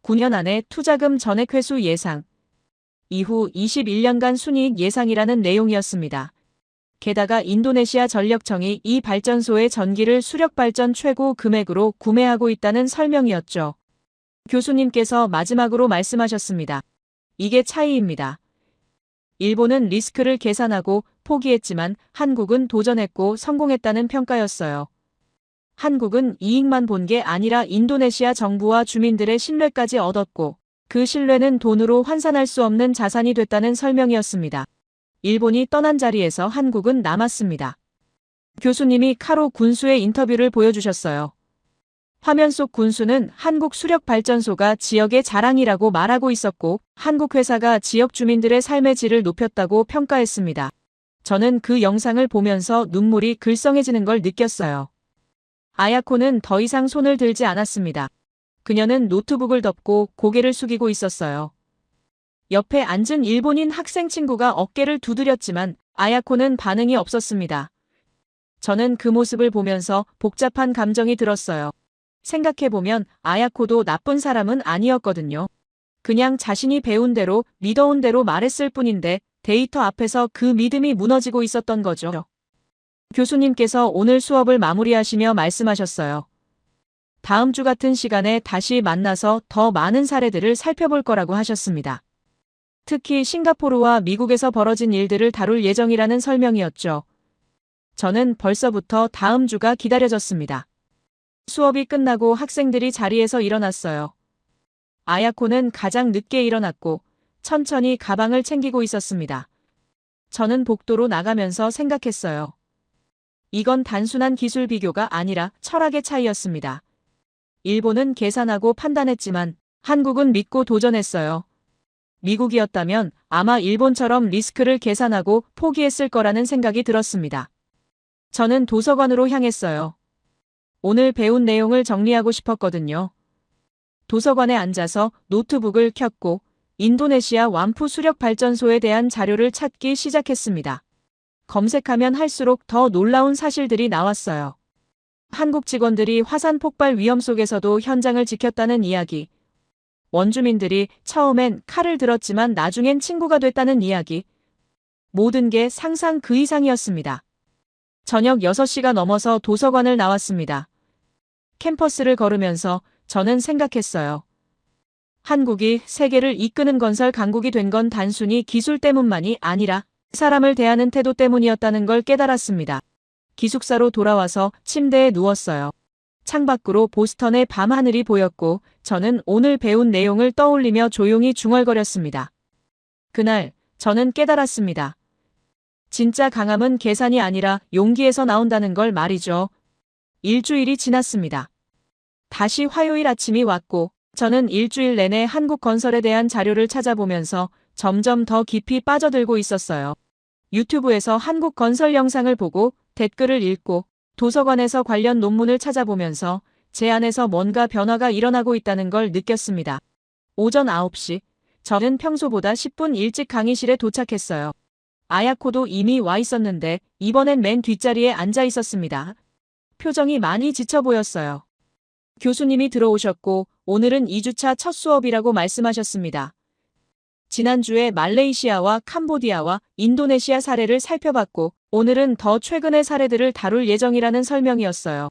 9년 안에 투자금 전액 회수 예상, 이후 21년간 순이익 예상이라는 내용이었습니다. 게다가 인도네시아 전력청이 이 발전소의 전기를 수력발전 최고 금액으로 구매하고 있다는 설명이었죠. 교수님께서 마지막으로 말씀하셨습니다. 이게 차이입니다. 일본은 리스크를 계산하고 포기했지만 한국은 도전했고 성공했다는 평가였어요. 한국은 이익만 본 게 아니라 인도네시아 정부와 주민들의 신뢰까지 얻었고 그 신뢰는 돈으로 환산할 수 없는 자산이 됐다는 설명이었습니다. 일본이 떠난 자리에서 한국은 남았습니다. 교수님이 카로 군수의 인터뷰를 보여주셨어요. 화면 속 군수는 한국 수력발전소가 지역의 자랑이라고 말하고 있었고 한국 회사가 지역 주민들의 삶의 질을 높였다고 평가했습니다. 저는 그 영상을 보면서 눈물이 글썽해지는 걸 느꼈어요. 아야코는 더 이상 손을 들지 않았습니다. 그녀는 노트북을 덮고 고개를 숙이고 있었어요. 옆에 앉은 일본인 학생 친구가 어깨를 두드렸지만 아야코는 반응이 없었습니다. 저는 그 모습을 보면서 복잡한 감정이 들었어요. 생각해보면 아야코도 나쁜 사람은 아니었거든요. 그냥 자신이 배운 대로 믿어온 대로 말했을 뿐인데 데이터 앞에서 그 믿음이 무너지고 있었던 거죠. 교수님께서 오늘 수업을 마무리하시며 말씀하셨어요. 다음 주 같은 시간에 다시 만나서 더 많은 사례들을 살펴볼 거라고 하셨습니다. 특히 싱가포르와 미국에서 벌어진 일들을 다룰 예정이라는 설명이었죠. 저는 벌써부터 다음 주가 기다려졌습니다. 수업이 끝나고 학생들이 자리에서 일어났어요. 아야코는 가장 늦게 일어났고 천천히 가방을 챙기고 있었습니다. 저는 복도로 나가면서 생각했어요. 이건 단순한 기술 비교가 아니라 철학의 차이였습니다. 일본은 계산하고 판단했지만 한국은 믿고 도전했어요. 미국이었다면 아마 일본처럼 리스크를 계산하고 포기했을 거라는 생각이 들었습니다. 저는 도서관으로 향했어요. 오늘 배운 내용을 정리하고 싶었거든요. 도서관에 앉아서 노트북을 켰고 인도네시아 완푸 수력 발전소에 대한 자료를 찾기 시작했습니다. 검색하면 할수록 더 놀라운 사실들이 나왔어요. 한국 직원들이 화산 폭발 위험 속에서도 현장을 지켰다는 이야기. 원주민들이 처음엔 칼을 들었지만 나중엔 친구가 됐다는 이야기. 모든 게 상상 그 이상이었습니다. 저녁 6시가 넘어서 도서관을 나왔습니다. 캠퍼스를 걸으면서 저는 생각했어요. 한국이 세계를 이끄는 건설 강국이 된 건 단순히 기술 때문만이 아니라 사람을 대하는 태도 때문이었다는 걸 깨달았습니다. 기숙사로 돌아와서 침대에 누웠어요. 창밖으로 보스턴의 밤하늘이 보였고 저는 오늘 배운 내용을 떠올리며 조용히 중얼거렸습니다. 그날 저는 깨달았습니다. 진짜 강함은 계산이 아니라 용기에서 나온다는 걸 말이죠. 일주일이 지났습니다. 다시 화요일 아침이 왔고 저는 일주일 내내 한국 건설에 대한 자료를 찾아보면서 점점 더 깊이 빠져들고 있었어요. 유튜브에서 한국 건설 영상을 보고 댓글을 읽고 도서관에서 관련 논문을 찾아보면서 제 안에서 뭔가 변화가 일어나고 있다는 걸 느꼈습니다. 오전 9시, 저는 평소보다 10분 일찍 강의실에 도착했어요. 아야코도 이미 와 있었는데 이번엔 맨 뒷자리에 앉아 있었습니다. 표정이 많이 지쳐 보였어요. 교수님이 들어오셨고 오늘은 2주차 첫 수업이라고 말씀하셨습니다. 지난주에 말레이시아와 캄보디아와 인도네시아 사례를 살펴봤고 오늘은 더 최근의 사례들을 다룰 예정이라는 설명이었어요.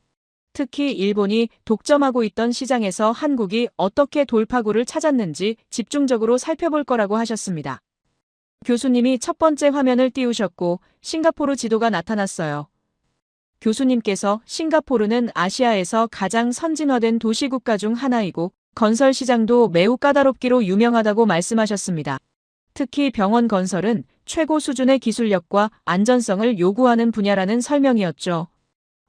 특히 일본이 독점하고 있던 시장에서 한국이 어떻게 돌파구를 찾았는지 집중적으로 살펴볼 거라고 하셨습니다. 교수님이 첫 번째 화면을 띄우셨고 싱가포르 지도가 나타났어요. 교수님께서 싱가포르는 아시아에서 가장 선진화된 도시국가 중 하나이고 건설 시장도 매우 까다롭기로 유명하다고 말씀하셨습니다. 특히 병원 건설은 최고 수준의 기술력과 안전성을 요구하는 분야라는 설명이었죠.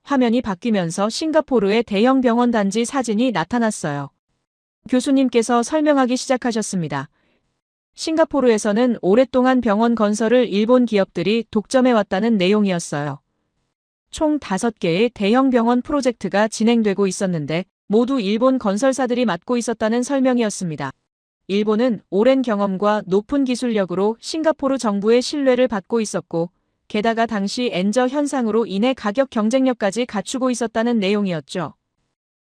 화면이 바뀌면서 싱가포르의 대형 병원 단지 사진이 나타났어요. 교수님께서 설명하기 시작하셨습니다. 싱가포르에서는 오랫동안 병원 건설을 일본 기업들이 독점해왔다는 내용이었어요. 총 5개의 대형 병원 프로젝트가 진행되고 있었는데 모두 일본 건설사들이 맡고 있었다는 설명이었습니다. 일본은 오랜 경험과 높은 기술력으로 싱가포르 정부의 신뢰를 받고 있었고 게다가 당시 엔저 현상으로 인해 가격 경쟁력까지 갖추고 있었다는 내용이었죠.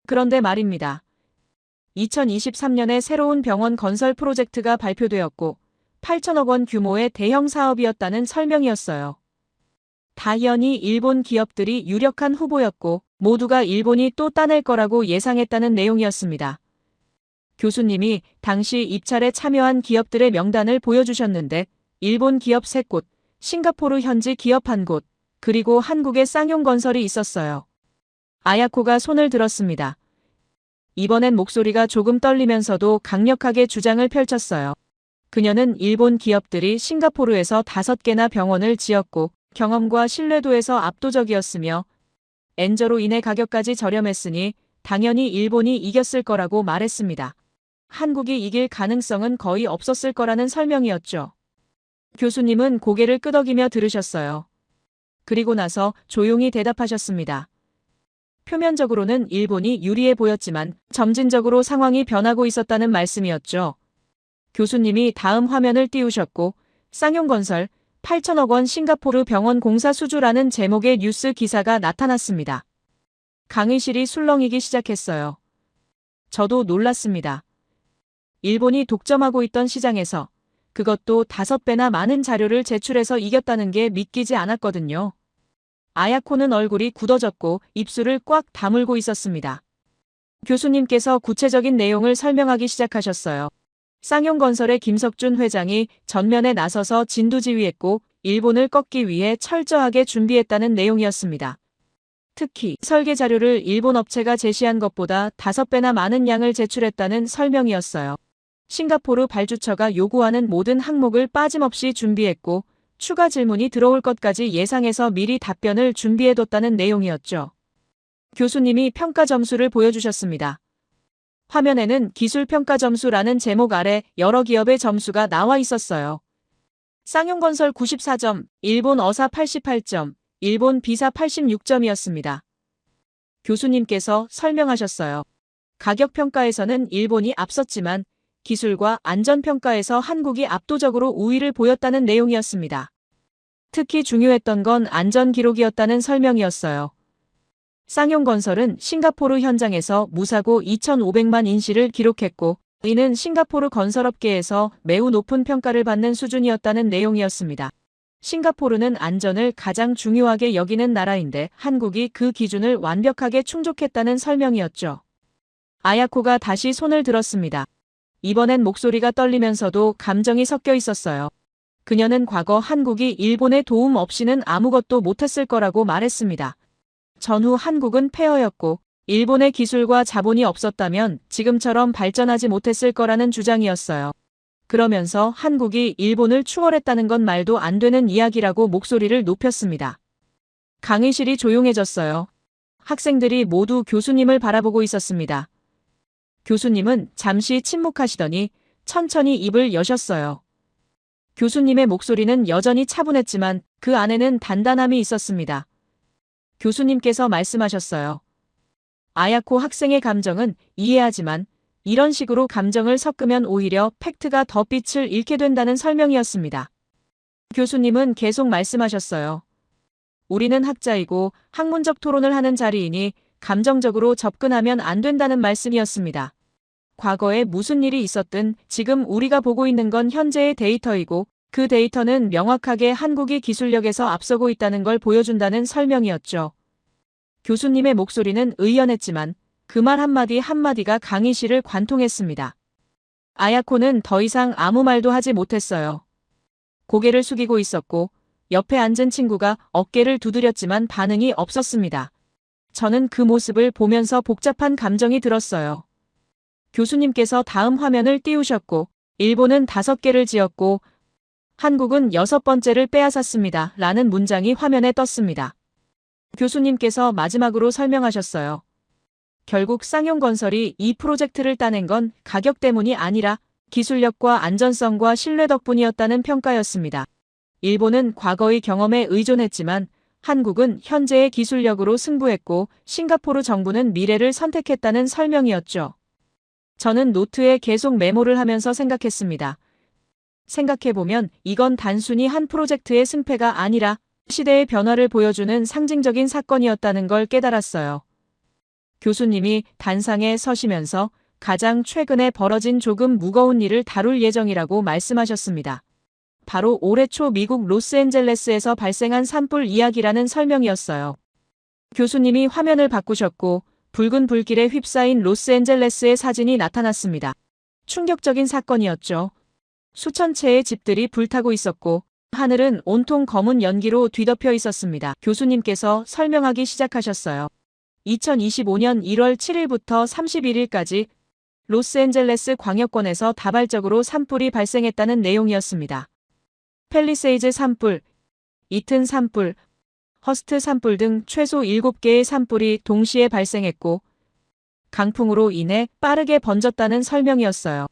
그런데 말입니다. 2023년에 새로운 병원 건설 프로젝트가 발표되었고 8천억 원 규모의 대형 사업이었다는 설명이었어요. 당연히 일본 기업들이 유력한 후보였고 모두가 일본이 또 따낼 거라고 예상했다는 내용이었습니다. 교수님이 당시 입찰에 참여한 기업들의 명단을 보여주셨는데 일본 기업 3곳, 싱가포르 현지 기업 1곳, 그리고 한국의 쌍용건설이 있었어요. 아야코가 손을 들었습니다. 이번엔 목소리가 조금 떨리면서도 강력하게 주장을 펼쳤어요. 그녀는 일본 기업들이 싱가포르에서 5개나 병원을 지었고 경험과 신뢰도에서 압도적이었으며 엔저로 인해 가격까지 저렴했으니 당연히 일본이 이겼을 거라고 말했습니다. 한국이 이길 가능성은 거의 없었을 거라는 설명이었죠. 교수님은 고개를 끄덕이며 들으셨어요. 그리고 나서 조용히 대답하셨습니다. 표면적으로는 일본이 유리해 보였지만 점진적으로 상황이 변하고 있었다는 말씀이었죠. 교수님이 다음 화면을 띄우셨고 쌍용건설 8천억 원 싱가포르 병원 공사 수주라는 제목의 뉴스 기사가 나타났습니다. 강의실이 술렁이기 시작했어요. 저도 놀랐습니다. 일본이 독점하고 있던 시장에서 그것도 5배나 많은 자료를 제출해서 이겼다는 게 믿기지 않았거든요. 아야코는 얼굴이 굳어졌고 입술을 꽉 다물고 있었습니다. 교수님께서 구체적인 내용을 설명하기 시작하셨어요. 쌍용건설의 김석준 회장이 전면에 나서서 진두지휘했고 일본을 꺾기 위해 철저하게 준비했다는 내용이었습니다. 특히 설계 자료를 일본 업체가 제시한 것보다 5배나 많은 양을 제출했다는 설명이었어요. 싱가포르 발주처가 요구하는 모든 항목을 빠짐없이 준비했고 추가 질문이 들어올 것까지 예상해서 미리 답변을 준비해뒀다는 내용이었죠. 교수님이 평가 점수를 보여주셨습니다. 화면에는 기술평가 점수라는 제목 아래 여러 기업의 점수가 나와 있었어요. 쌍용건설 94점, 일본 어사 88점, 일본 비사 86점이었습니다. 교수님께서 설명하셨어요. 가격평가에서는 일본이 앞섰지만 기술과 안전평가에서 한국이 압도적으로 우위를 보였다는 내용이었습니다. 특히 중요했던 건 안전기록이었다는 설명이었어요. 쌍용건설은 싱가포르 현장에서 무사고 2,500만 인실을 기록했고 이는 싱가포르 건설업계에서 매우 높은 평가를 받는 수준이었다는 내용이었습니다. 싱가포르는 안전을 가장 중요하게 여기는 나라인데 한국이 그 기준을 완벽하게 충족했다는 설명이었죠. 아야코가 다시 손을 들었습니다. 이번엔 목소리가 떨리면서도 감정이 섞여 있었어요. 그녀는 과거 한국이 일본의 도움 없이는 아무것도 못했을 거라고 말했습니다. 전후 한국은 폐허였고 일본의 기술과 자본이 없었다면 지금처럼 발전하지 못했을 거라는 주장이었어요. 그러면서 한국이 일본을 추월했다는 건 말도 안 되는 이야기라고 목소리를 높였습니다. 강의실이 조용해졌어요. 학생들이 모두 교수님을 바라보고 있었습니다. 교수님은 잠시 침묵하시더니 천천히 입을 여셨어요. 교수님의 목소리는 여전히 차분했지만 그 안에는 단단함이 있었습니다. 교수님께서 말씀하셨어요. 아야코 학생의 감정은 이해하지만 이런 식으로 감정을 섞으면 오히려 팩트가 더 빛을 잃게 된다는 설명이었습니다. 교수님은 계속 말씀하셨어요. 우리는 학자이고 학문적 토론을 하는 자리이니 감정적으로 접근하면 안 된다는 말씀이었습니다. 과거에 무슨 일이 있었든 지금 우리가 보고 있는 건 현재의 데이터이고 그 데이터는 명확하게 한국이 기술력에서 앞서고 있다는 걸 보여준다는 설명이었죠. 교수님의 목소리는 의연했지만 그 말 한마디 한마디가 강의실을 관통했습니다. 아야코는 더 이상 아무 말도 하지 못했어요. 고개를 숙이고 있었고 옆에 앉은 친구가 어깨를 두드렸지만 반응이 없었습니다. 저는 그 모습을 보면서 복잡한 감정이 들었어요. 교수님께서 다음 화면을 띄우셨고 일본은 5개를 지었고 한국은 6번째를 빼앗았습니다. 라는 문장이 화면에 떴습니다. 교수님께서 마지막으로 설명하셨어요. 결국 쌍용건설이 이 프로젝트를 따낸 건 가격 때문이 아니라 기술력과 안전성과 신뢰 덕분이었다는 평가였습니다. 일본은 과거의 경험에 의존했지만 한국은 현재의 기술력으로 승부했고 싱가포르 정부는 미래를 선택했다는 설명이었죠. 저는 노트에 계속 메모를 하면서 생각했습니다. 생각해보면 이건 단순히 한 프로젝트의 승패가 아니라 시대의 변화를 보여주는 상징적인 사건이었다는 걸 깨달았어요. 교수님이 단상에 서시면서 가장 최근에 벌어진 조금 무거운 일을 다룰 예정이라고 말씀하셨습니다. 바로 올해 초 미국 로스앤젤레스에서 발생한 산불 이야기라는 설명이었어요. 교수님이 화면을 바꾸셨고 붉은 불길에 휩싸인 로스앤젤레스의 사진이 나타났습니다. 충격적인 사건이었죠. 수천 채의 집들이 불타고 있었고 하늘은 온통 검은 연기로 뒤덮여 있었습니다. 교수님께서 설명하기 시작하셨어요. 2025년 1월 7일부터 31일까지 로스앤젤레스 광역권에서 다발적으로 산불이 발생했다는 내용이었습니다. 팰리세이즈 산불, 이튼 산불, 허스트 산불 등 최소 7개의 산불이 동시에 발생했고 강풍으로 인해 빠르게 번졌다는 설명이었어요.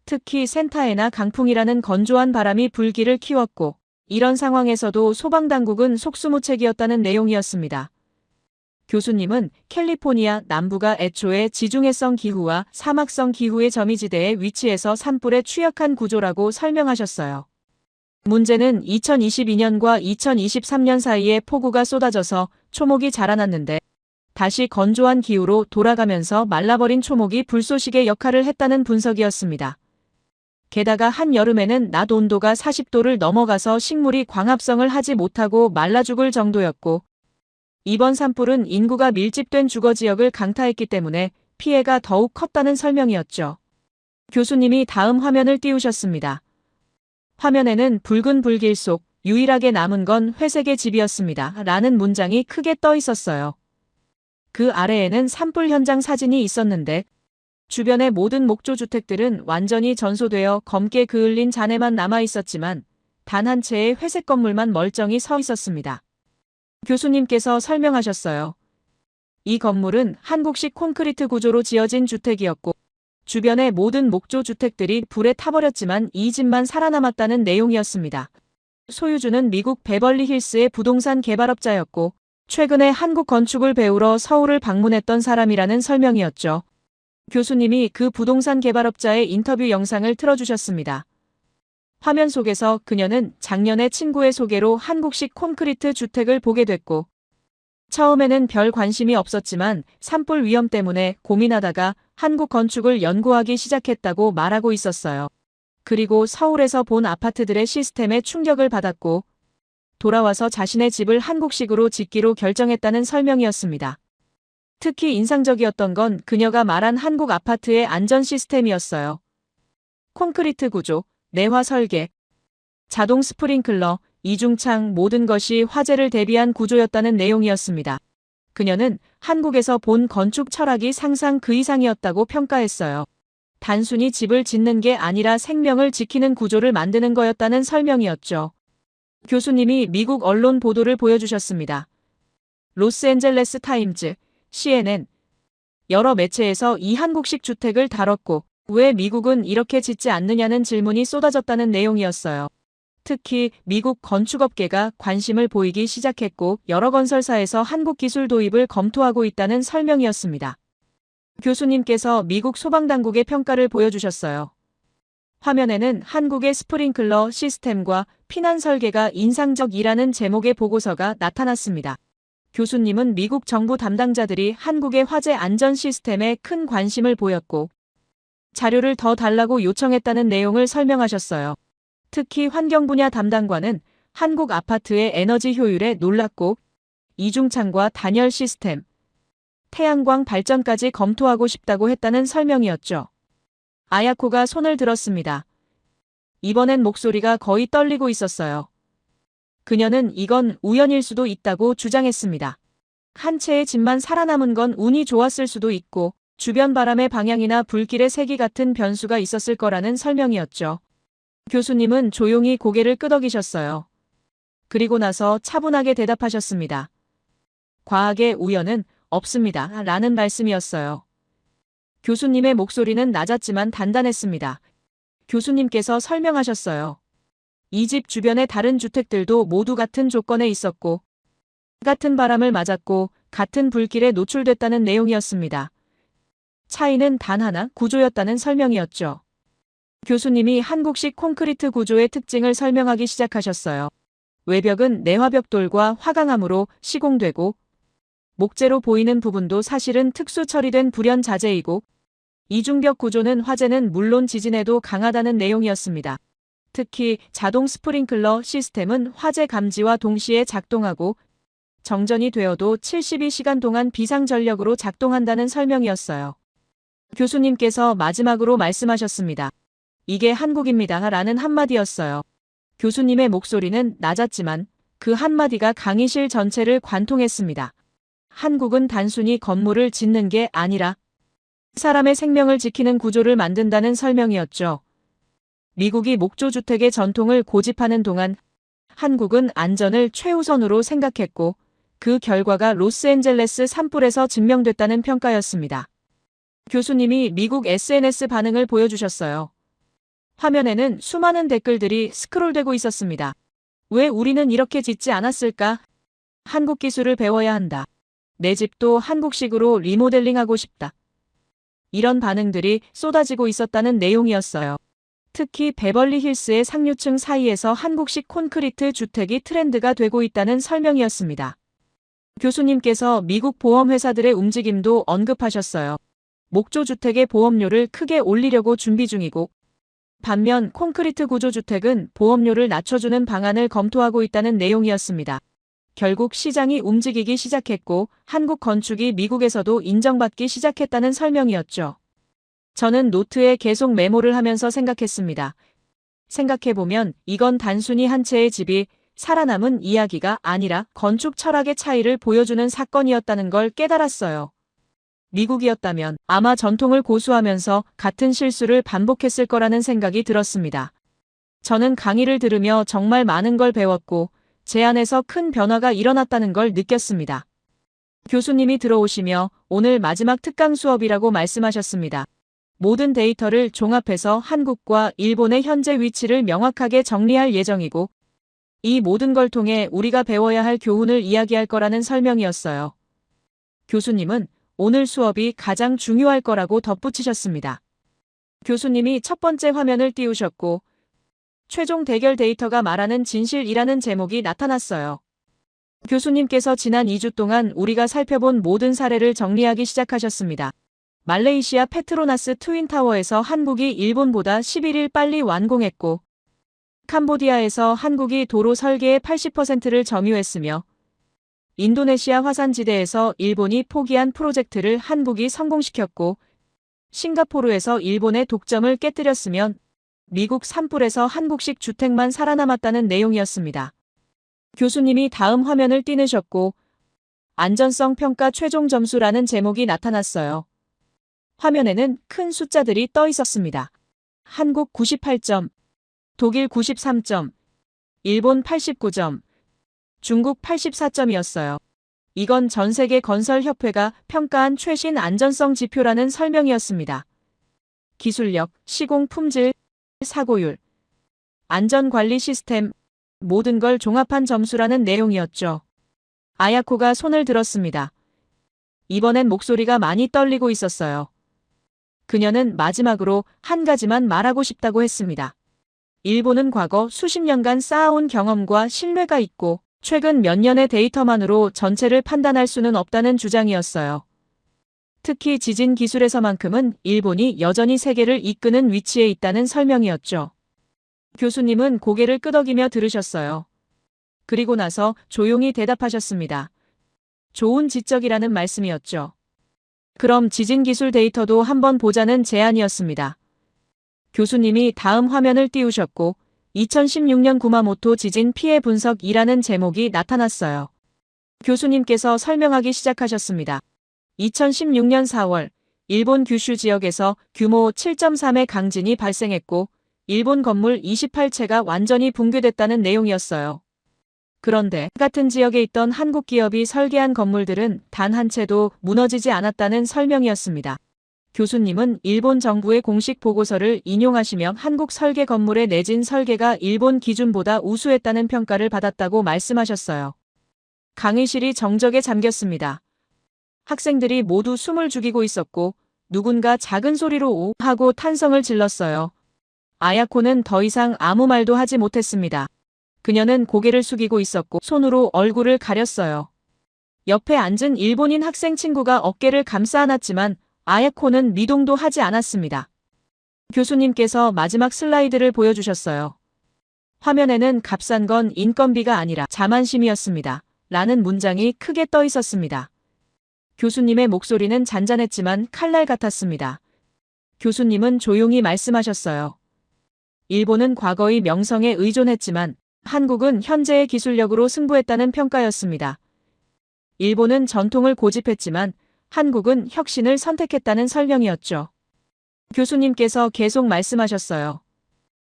특히 센타에나 강풍이라는 건조한 바람이 불길을 키웠고 이런 상황에서도 소방당국은 속수무책이었다는 내용이었습니다. 교수님은 캘리포니아 남부가 애초에 지중해성 기후와 사막성 기후의 점이지대에 위치해서 산불에 취약한 구조라고 설명하셨어요. 문제는 2022년과 2023년 사이에 폭우가 쏟아져서 초목이 자라났는데 다시 건조한 기후로 돌아가면서 말라버린 초목이 불쏘시개 역할을 했다는 분석이었습니다. 게다가 한여름에는 낮 온도가 40도를 넘어가서 식물이 광합성을 하지 못하고 말라 죽을 정도였고 이번 산불은 인구가 밀집된 주거지역을 강타했기 때문에 피해가 더욱 컸다는 설명이었죠. 교수님이 다음 화면을 띄우셨습니다. 화면에는 붉은 불길 속 유일하게 남은 건 회색의 집이었습니다. 라는 문장이 크게 떠 있었어요. 그 아래에는 산불 현장 사진이 있었는데 주변의 모든 목조주택들은 완전히 전소되어 검게 그을린 잔해만 남아 있었지만 단 한 채의 회색 건물만 멀쩡히 서 있었습니다. 교수님께서 설명하셨어요. 이 건물은 한국식 콘크리트 구조로 지어진 주택이었고 주변의 모든 목조주택들이 불에 타버렸지만 이 집만 살아남았다는 내용이었습니다. 소유주는 미국 베벌리 힐스의 부동산 개발업자였고 최근에 한국 건축을 배우러 서울을 방문했던 사람이라는 설명이었죠. 교수님이 그 부동산 개발업자의 인터뷰 영상을 틀어주셨습니다. 화면 속에서 그녀는 작년에 친구의 소개로 한국식 콘크리트 주택을 보게 됐고 처음에는 별 관심이 없었지만 산불 위험 때문에 고민하다가 한국 건축을 연구하기 시작했다고 말하고 있었어요. 그리고 서울에서 본 아파트들의 시스템에 충격을 받았고 돌아와서 자신의 집을 한국식으로 짓기로 결정했다는 설명이었습니다. 특히 인상적이었던 건 그녀가 말한 한국 아파트의 안전 시스템이었어요. 콘크리트 구조, 내화 설계, 자동 스프링클러, 이중창 모든 것이 화재를 대비한 구조였다는 내용이었습니다. 그녀는 한국에서 본 건축 철학이 상상 그 이상이었다고 평가했어요. 단순히 집을 짓는 게 아니라 생명을 지키는 구조를 만드는 거였다는 설명이었죠. 교수님이 미국 언론 보도를 보여주셨습니다. 로스앤젤레스 타임즈, CNN, 여러 매체에서 이 한국식 주택을 다뤘고 왜 미국은 이렇게 짓지 않느냐는 질문이 쏟아졌다는 내용이었어요. 특히 미국 건축업계가 관심을 보이기 시작했고 여러 건설사에서 한국 기술 도입을 검토하고 있다는 설명이었습니다. 교수님께서 미국 소방당국의 평가를 보여주셨어요. 화면에는 한국의 스프링클러 시스템과 피난 설계가 인상적이라는 제목의 보고서가 나타났습니다. 교수님은 미국 정부 담당자들이 한국의 화재 안전 시스템에 큰 관심을 보였고 자료를 더 달라고 요청했다는 내용을 설명하셨어요. 특히 환경 분야 담당관은 한국 아파트의 에너지 효율에 놀랐고 이중창과 단열 시스템, 태양광 발전까지 검토하고 싶다고 했다는 설명이었죠. 아야코가 손을 들었습니다. 이번엔 목소리가 거의 떨리고 있었어요. 그녀는 이건 우연일 수도 있다고 주장했습니다. 한 채의 집만 살아남은 건 운이 좋았을 수도 있고 주변 바람의 방향이나 불길의 세기 같은 변수가 있었을 거라는 설명이었죠. 교수님은 조용히 고개를 끄덕이셨어요. 그리고 나서 차분하게 대답하셨습니다. 과학의 우연은 없습니다. 라는 말씀이었어요. 교수님의 목소리는 낮았지만 단단했습니다. 교수님께서 설명하셨어요. 이 집 주변의 다른 주택들도 모두 같은 조건에 있었고, 같은 바람을 맞았고, 같은 불길에 노출됐다는 내용이었습니다. 차이는 단 하나, 구조였다는 설명이었죠. 교수님이 한국식 콘크리트 구조의 특징을 설명하기 시작하셨어요. 외벽은 내화벽돌과 화강암으로 시공되고, 목재로 보이는 부분도 사실은 특수 처리된 불연 자재이고, 이중벽 구조는 화재는 물론 지진에도 강하다는 내용이었습니다. 특히 자동 스프링클러 시스템은 화재 감지와 동시에 작동하고, 정전이 되어도 72시간 동안 비상전력으로 작동한다는 설명이었어요. 교수님께서 마지막으로 말씀하셨습니다. 이게 한국입니다. 라는 한마디였어요. 교수님의 목소리는 낮았지만 그 한마디가 강의실 전체를 관통했습니다. 한국은 단순히 건물을 짓는 게 아니라 사람의 생명을 지키는 구조를 만든다는 설명이었죠. 미국이 목조주택의 전통을 고집하는 동안 한국은 안전을 최우선으로 생각했고 그 결과가 로스앤젤레스 산불에서 증명됐다는 평가였습니다. 교수님이 미국 SNS 반응을 보여주셨어요. 화면에는 수많은 댓글들이 스크롤되고 있었습니다. 왜 우리는 이렇게 짓지 않았을까? 한국 기술을 배워야 한다. 내 집도 한국식으로 리모델링하고 싶다. 이런 반응들이 쏟아지고 있었다는 내용이었어요. 특히 베벌리 힐스의 상류층 사이에서 한국식 콘크리트 주택이 트렌드가 되고 있다는 설명이었습니다. 교수님께서 미국 보험회사들의 움직임도 언급하셨어요. 목조주택의 보험료를 크게 올리려고 준비 중이고, 반면 콘크리트 구조주택은 보험료를 낮춰주는 방안을 검토하고 있다는 내용이었습니다. 결국 시장이 움직이기 시작했고 한국 건축이 미국에서도 인정받기 시작했다는 설명이었죠. 저는 노트에 계속 메모를 하면서 생각했습니다. 생각해보면 이건 단순히 한 채의 집이 살아남은 이야기가 아니라 건축 철학의 차이를 보여주는 사건이었다는 걸 깨달았어요. 미국이었다면 아마 전통을 고수하면서 같은 실수를 반복했을 거라는 생각이 들었습니다. 저는 강의를 들으며 정말 많은 걸 배웠고 제 안에서 큰 변화가 일어났다는 걸 느꼈습니다. 교수님이 들어오시며 오늘 마지막 특강 수업이라고 말씀하셨습니다. 모든 데이터를 종합해서 한국과 일본의 현재 위치를 명확하게 정리할 예정이고 이 모든 걸 통해 우리가 배워야 할 교훈을 이야기할 거라는 설명이었어요. 교수님은 오늘 수업이 가장 중요할 거라고 덧붙이셨습니다. 교수님이 첫 번째 화면을 띄우셨고 최종 대결 데이터가 말하는 진실이라는 제목이 나타났어요. 교수님께서 지난 2주 동안 우리가 살펴본 모든 사례를 정리하기 시작하셨습니다. 말레이시아 페트로나스 트윈타워에서 한국이 일본보다 11일 빨리 완공했고 캄보디아에서 한국이 도로 설계의 80%를 점유했으며 인도네시아 화산지대에서 일본이 포기한 프로젝트를 한국이 성공시켰고 싱가포르에서 일본의 독점을 깨뜨렸으면 미국 산불에서 한국식 주택만 살아남았다는 내용이었습니다. 교수님이 다음 화면을 띄우셨고 안전성 평가 최종 점수라는 제목이 나타났어요. 화면에는 큰 숫자들이 떠 있었습니다. 한국 98점, 독일 93점, 일본 89점, 중국 84점이었어요. 이건 전 세계 건설협회가 평가한 최신 안전성 지표라는 설명이었습니다. 기술력, 시공 품질, 사고율, 안전관리 시스템, 모든 걸 종합한 점수라는 내용이었죠. 아야코가 손을 들었습니다. 이번엔 목소리가 많이 떨리고 있었어요. 그녀는 마지막으로 한 가지만 말하고 싶다고 했습니다. 일본은 과거 수십 년간 쌓아온 경험과 신뢰가 있고 최근 몇 년의 데이터만으로 전체를 판단할 수는 없다는 주장이었어요. 특히 지진 기술에서만큼은 일본이 여전히 세계를 이끄는 위치에 있다는 설명이었죠. 교수님은 고개를 끄덕이며 들으셨어요. 그리고 나서 조용히 대답하셨습니다. 좋은 지적이라는 말씀이었죠. 그럼 지진 기술 데이터도 한번 보자는 제안이었습니다. 교수님이 다음 화면을 띄우셨고 2016년 구마모토 지진 피해 분석이라는 제목이 나타났어요. 교수님께서 설명하기 시작하셨습니다. 2016년 4월 일본 규슈 지역에서 규모 7.3의 강진이 발생했고 일본 건물 28채가 완전히 붕괴됐다는 내용이었어요. 그런데 같은 지역에 있던 한국 기업이 설계한 건물들은 단 한 채도 무너지지 않았다는 설명이었습니다. 교수님은 일본 정부의 공식 보고서를 인용하시며 한국 설계 건물의 내진 설계가 일본 기준보다 우수했다는 평가를 받았다고 말씀하셨어요. 강의실이 정적에 잠겼습니다. 학생들이 모두 숨을 죽이고 있었고 누군가 작은 소리로 오 하고 탄성을 질렀어요. 아야코는 더 이상 아무 말도 하지 못했습니다. 그녀는 고개를 숙이고 있었고 손으로 얼굴을 가렸어요. 옆에 앉은 일본인 학생 친구가 어깨를 감싸 안았지만 아야코는 미동도 하지 않았습니다. 교수님께서 마지막 슬라이드를 보여주셨어요. 화면에는 값싼 건 인건비가 아니라 자만심이었습니다. 라는 문장이 크게 떠 있었습니다. 교수님의 목소리는 잔잔했지만 칼날 같았습니다. 교수님은 조용히 말씀하셨어요. 일본은 과거의 명성에 의존했지만 한국은 현재의 기술력으로 승부했다는 평가였습니다. 일본은 전통을 고집했지만 한국은 혁신을 선택했다는 설명이었죠. 교수님께서 계속 말씀하셨어요.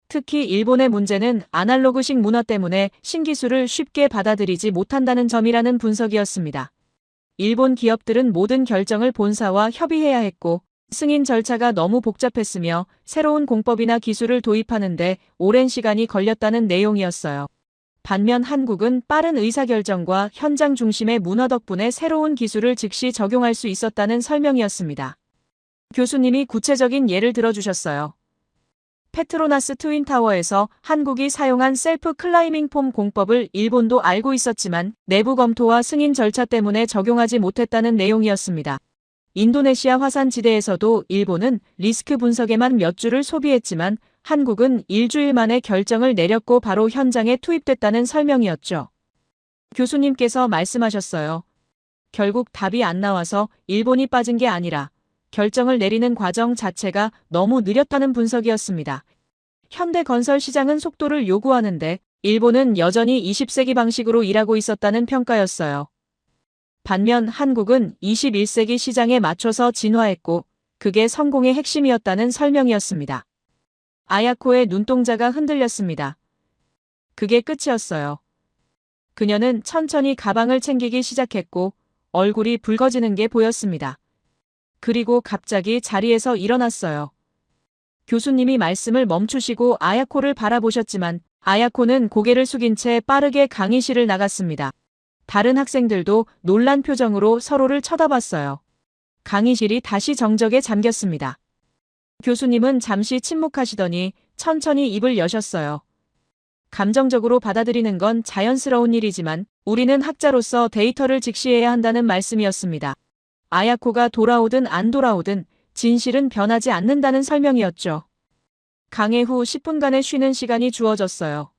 특히 일본의 문제는 아날로그식 문화 때문에 신기술을 쉽게 받아들이지 못한다는 점이라는 분석이었습니다. 일본 기업들은 모든 결정을 본사와 협의해야 했고 승인 절차가 너무 복잡했으며 새로운 공법이나 기술을 도입하는데 오랜 시간이 걸렸다는 내용이었어요. 반면 한국은 빠른 의사결정과 현장 중심의 문화 덕분에 새로운 기술을 즉시 적용할 수 있었다는 설명이었습니다. 교수님이 구체적인 예를 들어주셨어요. 페트로나스 트윈타워에서 한국이 사용한 셀프 클라이밍 폼 공법을 일본도 알고 있었지만 내부 검토와 승인 절차 때문에 적용하지 못했다는 내용이었습니다. 인도네시아 화산지대에서도 일본은 리스크 분석에만 몇 주를 소비했지만 한국은 일주일 만에 결정을 내렸고 바로 현장에 투입됐다는 설명이었죠. 교수님께서 말씀하셨어요. 결국 답이 안 나와서 일본이 빠진 게 아니라 결정을 내리는 과정 자체가 너무 느렸다는 분석이었습니다. 현대 건설 시장은 속도를 요구하는데 일본은 여전히 20세기 방식으로 일하고 있었다는 평가였어요. 반면 한국은 21세기 시장에 맞춰서 진화했고 그게 성공의 핵심이었다는 설명이었습니다. 아야코의 눈동자가 흔들렸습니다. 그게 끝이었어요. 그녀는 천천히 가방을 챙기기 시작했고 얼굴이 붉어지는 게 보였습니다. 그리고 갑자기 자리에서 일어났어요. 교수님이 말씀을 멈추시고 아야코를 바라보셨지만 아야코는 고개를 숙인 채 빠르게 강의실을 나갔습니다. 다른 학생들도 놀란 표정으로 서로를 쳐다봤어요. 강의실이 다시 정적에 잠겼습니다. 교수님은 잠시 침묵하시더니 천천히 입을 여셨어요. 감정적으로 받아들이는 건 자연스러운 일이지만 우리는 학자로서 데이터를 직시해야 한다는 말씀이었습니다. 아야코가 돌아오든 안 돌아오든 진실은 변하지 않는다는 설명이었죠. 강의 후 10분간의 쉬는 시간이 주어졌어요.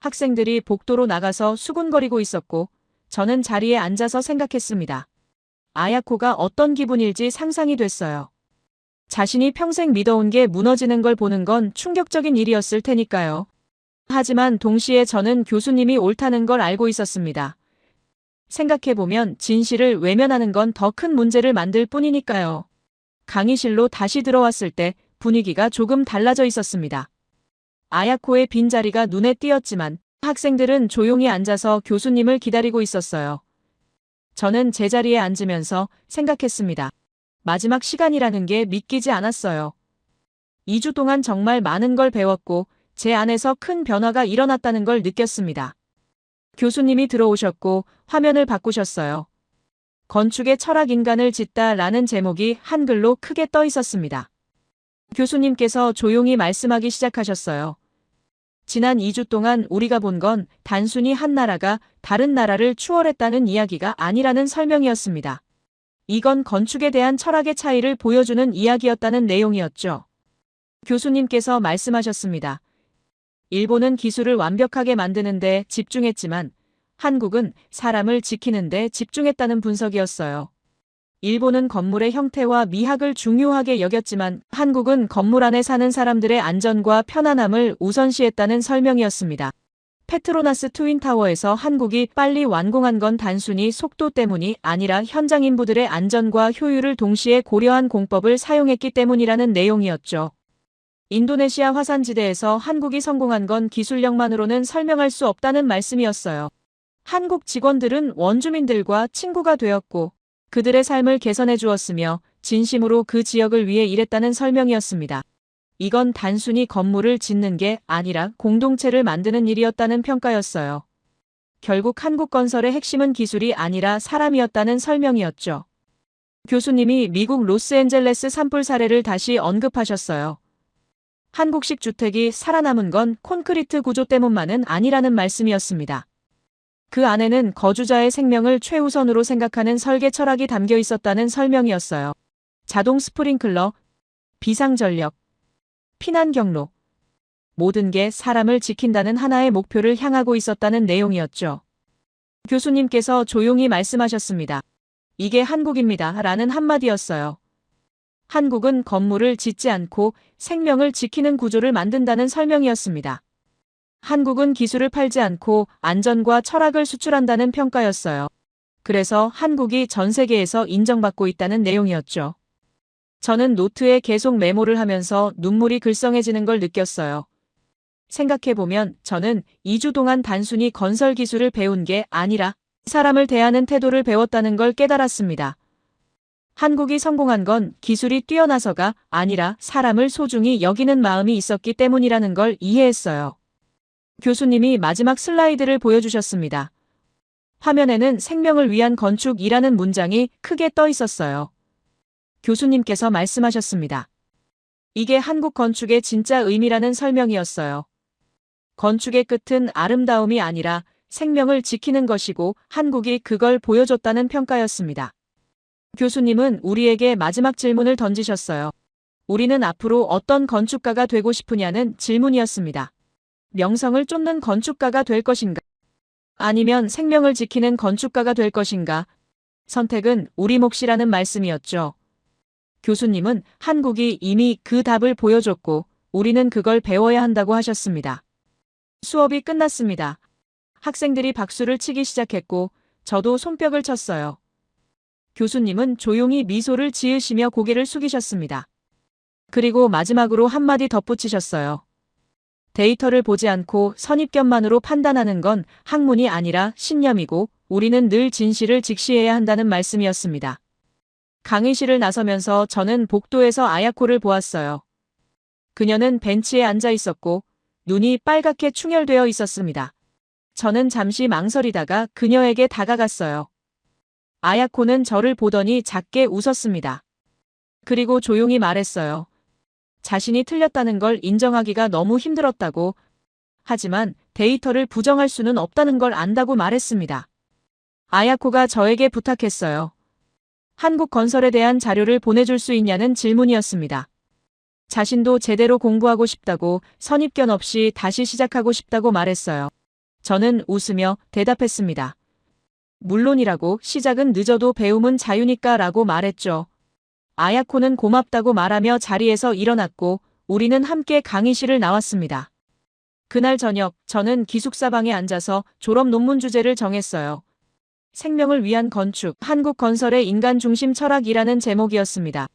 학생들이 복도로 나가서 수군거리고 있었고 저는 자리에 앉아서 생각했습니다. 아야코가 어떤 기분일지 상상이 됐어요. 자신이 평생 믿어온 게 무너지는 걸 보는 건 충격적인 일이었을 테니까요. 하지만 동시에 저는 교수님이 옳다는 걸 알고 있었습니다. 생각해보면 진실을 외면하는 건 더 큰 문제를 만들 뿐이니까요. 강의실로 다시 들어왔을 때 분위기가 조금 달라져 있었습니다. 아야코의 빈자리가 눈에 띄었지만 학생들은 조용히 앉아서 교수님을 기다리고 있었어요. 저는 제자리에 앉으면서 생각했습니다. 마지막 시간이라는 게 믿기지 않았어요. 2주 동안 정말 많은 걸 배웠고 제 안에서 큰 변화가 일어났다는 걸 느꼈습니다. 교수님이 들어오셨고 화면을 바꾸셨어요. 건축의 철학 인간을 짓다라는 제목이 한글로 크게 떠 있었습니다. 교수님께서 조용히 말씀하기 시작하셨어요. 지난 2주 동안 우리가 본 건 단순히 한 나라가 다른 나라를 추월했다는 이야기가 아니라는 설명이었습니다. 이건 건축에 대한 철학의 차이를 보여주는 이야기였다는 내용이었죠. 교수님께서 말씀하셨습니다. 일본은 기술을 완벽하게 만드는 데 집중했지만 한국은 사람을 지키는 데 집중했다는 분석이었어요. 일본은 건물의 형태와 미학을 중요하게 여겼지만 한국은 건물 안에 사는 사람들의 안전과 편안함을 우선시했다는 설명이었습니다. 페트로나스 트윈타워에서 한국이 빨리 완공한 건 단순히 속도 때문이 아니라 현장 인부들의 안전과 효율을 동시에 고려한 공법을 사용했기 때문이라는 내용이었죠. 인도네시아 화산지대에서 한국이 성공한 건 기술력만으로는 설명할 수 없다는 말씀이었어요. 한국 직원들은 원주민들과 친구가 되었고 그들의 삶을 개선해 주었으며 진심으로 그 지역을 위해 일했다는 설명이었습니다. 이건 단순히 건물을 짓는 게 아니라 공동체를 만드는 일이었다는 평가였어요. 결국 한국건설의 핵심은 기술이 아니라 사람이었다는 설명이었죠. 교수님이 미국 로스앤젤레스 산불 사례를 다시 언급하셨어요. 한국식 주택이 살아남은 건 콘크리트 구조 때문만은 아니라는 말씀이었습니다. 그 안에는 거주자의 생명을 최우선으로 생각하는 설계 철학이 담겨 있었다는 설명이었어요. 자동 스프링클러, 비상전력, 피난 경로. 모든 게 사람을 지킨다는 하나의 목표를 향하고 있었다는 내용이었죠. 교수님께서 조용히 말씀하셨습니다. 이게 한국입니다. 라는 한마디였어요. 한국은 건물을 짓지 않고 생명을 지키는 구조를 만든다는 설명이었습니다. 한국은 기술을 팔지 않고 안전과 철학을 수출한다는 평가였어요. 그래서 한국이 전 세계에서 인정받고 있다는 내용이었죠. 저는 노트에 계속 메모를 하면서 눈물이 글썽해지는 걸 느꼈어요. 생각해보면 저는 2주 동안 단순히 건설 기술을 배운 게 아니라 사람을 대하는 태도를 배웠다는 걸 깨달았습니다. 한국이 성공한 건 기술이 뛰어나서가 아니라 사람을 소중히 여기는 마음이 있었기 때문이라는 걸 이해했어요. 교수님이 마지막 슬라이드를 보여주셨습니다. 화면에는 생명을 위한 건축이라는 문장이 크게 떠 있었어요. 교수님께서 말씀하셨습니다. 이게 한국 건축의 진짜 의미라는 설명이었어요. 건축의 끝은 아름다움이 아니라 생명을 지키는 것이고 한국이 그걸 보여줬다는 평가였습니다. 교수님은 우리에게 마지막 질문을 던지셨어요. 우리는 앞으로 어떤 건축가가 되고 싶으냐는 질문이었습니다. 명성을 쫓는 건축가가 될 것인가? 아니면 생명을 지키는 건축가가 될 것인가? 선택은 우리 몫이라는 말씀이었죠. 교수님은 한국이 이미 그 답을 보여줬고 우리는 그걸 배워야 한다고 하셨습니다. 수업이 끝났습니다. 학생들이 박수를 치기 시작했고 저도 손뼉을 쳤어요. 교수님은 조용히 미소를 지으시며 고개를 숙이셨습니다. 그리고 마지막으로 한마디 덧붙이셨어요. 데이터를 보지 않고 선입견만으로 판단하는 건 학문이 아니라 신념이고 우리는 늘 진실을 직시해야 한다는 말씀이었습니다. 강의실을 나서면서 저는 복도에서 아야코를 보았어요. 그녀는 벤치에 앉아 있었고 눈이 빨갛게 충혈되어 있었습니다. 저는 잠시 망설이다가 그녀에게 다가갔어요. 아야코는 저를 보더니 작게 웃었습니다. 그리고 조용히 말했어요. 자신이 틀렸다는 걸 인정하기가 너무 힘들었다고. 하지만 데이터를 부정할 수는 없다는 걸 안다고 말했습니다. 아야코가 저에게 부탁했어요. 한국 건설에 대한 자료를 보내줄 수 있냐는 질문이었습니다. 자신도 제대로 공부하고 싶다고 선입견 없이 다시 시작하고 싶다고 말했어요. 저는 웃으며 대답했습니다. 물론이라고 시작은 늦어도 배움은 자유니까 라고 말했죠. 아야코는 고맙다고 말하며 자리에서 일어났고 우리는 함께 강의실을 나왔습니다. 그날 저녁 저는 기숙사방에 앉아서 졸업 논문 주제를 정했어요. 생명을 위한 건축, 한국 건설의 인간 중심 철학이라는 제목이었습니다.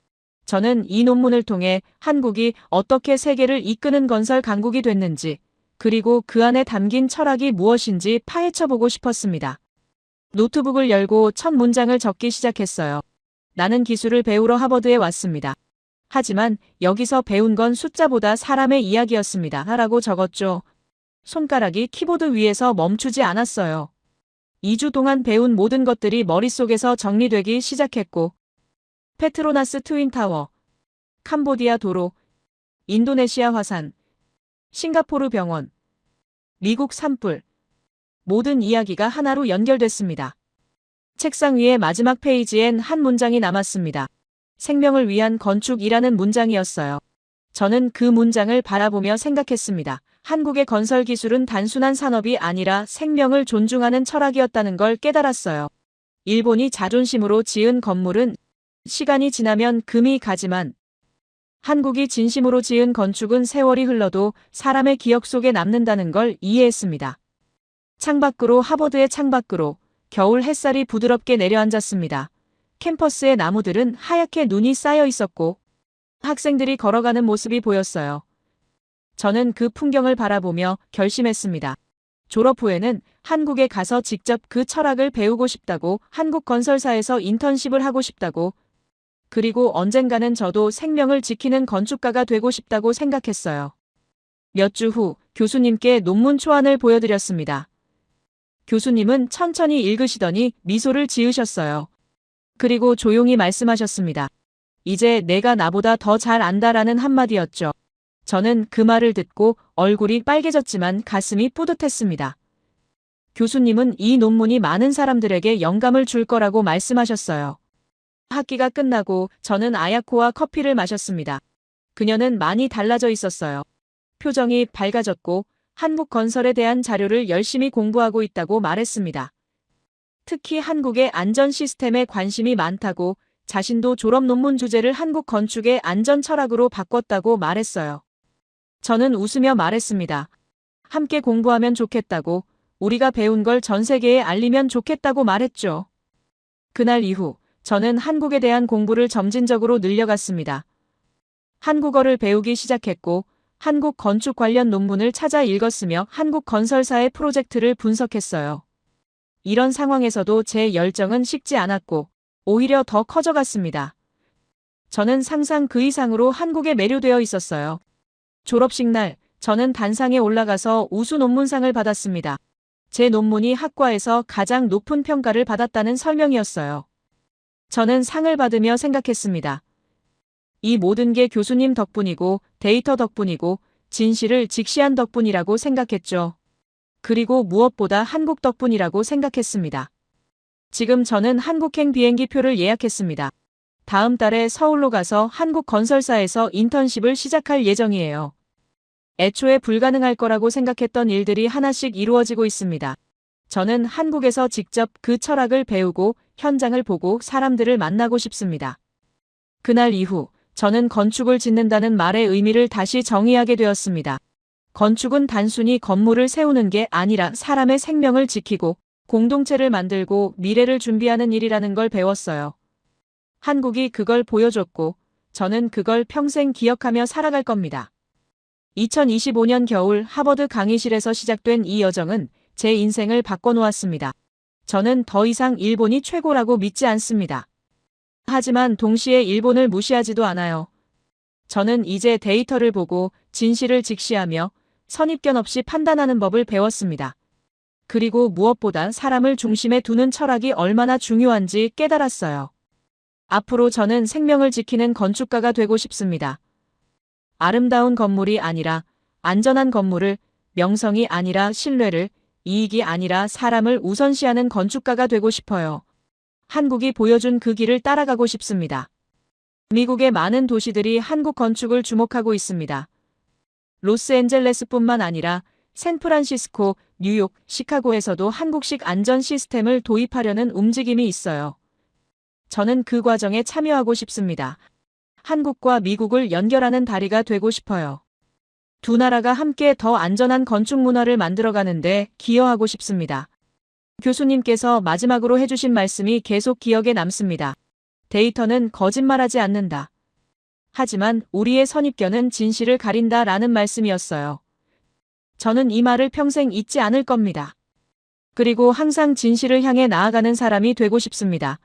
저는 이 논문을 통해 한국이 어떻게 세계를 이끄는 건설 강국이 됐는지, 그리고 그 안에 담긴 철학이 무엇인지 파헤쳐보고 싶었습니다. 노트북을 열고 첫 문장을 적기 시작했어요. 나는 기술을 배우러 하버드에 왔습니다. 하지만 여기서 배운 건 숫자보다 사람의 이야기였습니다. 라고 적었죠. 손가락이 키보드 위에서 멈추지 않았어요. 2주 동안 배운 모든 것들이 머릿속에서 정리되기 시작했고, 페트로나스 트윈타워, 캄보디아 도로, 인도네시아 화산, 싱가포르 병원, 미국 산불, 모든 이야기가 하나로 연결됐습니다. 책상 위의 마지막 페이지엔 한 문장이 남았습니다. 생명을 위한 건축이라는 문장이었어요. 저는 그 문장을 바라보며 생각했습니다. 한국의 건설 기술은 단순한 산업이 아니라 생명을 존중하는 철학이었다는 걸 깨달았어요. 일본이 자존심으로 지은 건물은 시간이 지나면 금이 가지만 한국이 진심으로 지은 건축은 세월이 흘러도 사람의 기억 속에 남는다는 걸 이해했습니다. 창밖으로 하버드의 창밖으로 겨울 햇살이 부드럽게 내려앉았습니다. 캠퍼스의 나무들은 하얗게 눈이 쌓여 있었고 학생들이 걸어가는 모습이 보였어요. 저는 그 풍경을 바라보며 결심했습니다. 졸업 후에는 한국에 가서 직접 그 철학을 배우고 싶다고, 한국 건설사에서 인턴십을 하고 싶다고, 그리고 언젠가는 저도 생명을 지키는 건축가가 되고 싶다고 생각했어요. 몇 주 후 교수님께 논문 초안을 보여드렸습니다. 교수님은 천천히 읽으시더니 미소를 지으셨어요. 그리고 조용히 말씀하셨습니다. 이제 내가 나보다 더 잘 안다라는 한마디였죠. 저는 그 말을 듣고 얼굴이 빨개졌지만 가슴이 뿌듯했습니다. 교수님은 이 논문이 많은 사람들에게 영감을 줄 거라고 말씀하셨어요. 학기가 끝나고 저는 아야코와 커피를 마셨습니다. 그녀는 많이 달라져 있었어요. 표정이 밝아졌고 한국 건설에 대한 자료를 열심히 공부하고 있다고 말했습니다. 특히 한국의 안전 시스템에 관심이 많다고, 자신도 졸업 논문 주제를 한국 건축의 안전 철학으로 바꿨다고 말했어요. 저는 웃으며 말했습니다. 함께 공부하면 좋겠다고, 우리가 배운 걸 전 세계에 알리면 좋겠다고 말했죠. 그날 이후 저는 한국에 대한 공부를 점진적으로 늘려갔습니다. 한국어를 배우기 시작했고 한국 건축 관련 논문을 찾아 읽었으며 한국 건설사의 프로젝트를 분석했어요. 이런 상황에서도 제 열정은 식지 않았고 오히려 더 커져갔습니다. 저는 상상 그 이상으로 한국에 매료되어 있었어요. 졸업식 날 저는 단상에 올라가서 우수 논문상을 받았습니다. 제 논문이 학과에서 가장 높은 평가를 받았다는 설명이었어요. 저는 상을 받으며 생각했습니다. 이 모든 게 교수님 덕분이고 데이터 덕분이고 진실을 직시한 덕분이라고 생각했죠. 그리고 무엇보다 한국 덕분이라고 생각했습니다. 지금 저는 한국행 비행기 표를 예약했습니다. 다음 달에 서울로 가서 한국 건설사에서 인턴십을 시작할 예정이에요. 애초에 불가능할 거라고 생각했던 일들이 하나씩 이루어지고 있습니다. 저는 한국에서 직접 그 철학을 배우고 현장을 보고 사람들을 만나고 싶습니다. 그날 이후 저는 건축을 짓는다는 말의 의미를 다시 정의하게 되었습니다. 건축은 단순히 건물을 세우는 게 아니라 사람의 생명을 지키고 공동체를 만들고 미래를 준비하는 일이라는 걸 배웠어요. 한국이 그걸 보여줬고 저는 그걸 평생 기억하며 살아갈 겁니다. 2025년 겨울 하버드 강의실에서 시작된 이 여정은 제 인생을 바꿔놓았습니다. 저는 더 이상 일본이 최고라고 믿지 않습니다. 하지만 동시에 일본을 무시하지도 않아요. 저는 이제 데이터를 보고 진실을 직시하며 선입견 없이 판단하는 법을 배웠습니다. 그리고 무엇보다 사람을 중심에 두는 철학이 얼마나 중요한지 깨달았어요. 앞으로 저는 생명을 지키는 건축가가 되고 싶습니다. 아름다운 건물이 아니라 안전한 건물을, 명성이 아니라 신뢰를, 이익이 아니라 사람을 우선시하는 건축가가 되고 싶어요. 한국이 보여준 그 길을 따라가고 싶습니다. 미국의 많은 도시들이 한국 건축을 주목하고 있습니다. 로스앤젤레스뿐만 아니라 샌프란시스코, 뉴욕, 시카고에서도 한국식 안전 시스템을 도입하려는 움직임이 있어요. 저는 그 과정에 참여하고 싶습니다. 한국과 미국을 연결하는 다리가 되고 싶어요. 두 나라가 함께 더 안전한 건축 문화를 만들어가는데 기여하고 싶습니다. 교수님께서 마지막으로 해주신 말씀이 계속 기억에 남습니다. 데이터는 거짓말하지 않는다. 하지만 우리의 선입견은 진실을 가린다라는 말씀이었어요. 저는 이 말을 평생 잊지 않을 겁니다. 그리고 항상 진실을 향해 나아가는 사람이 되고 싶습니다.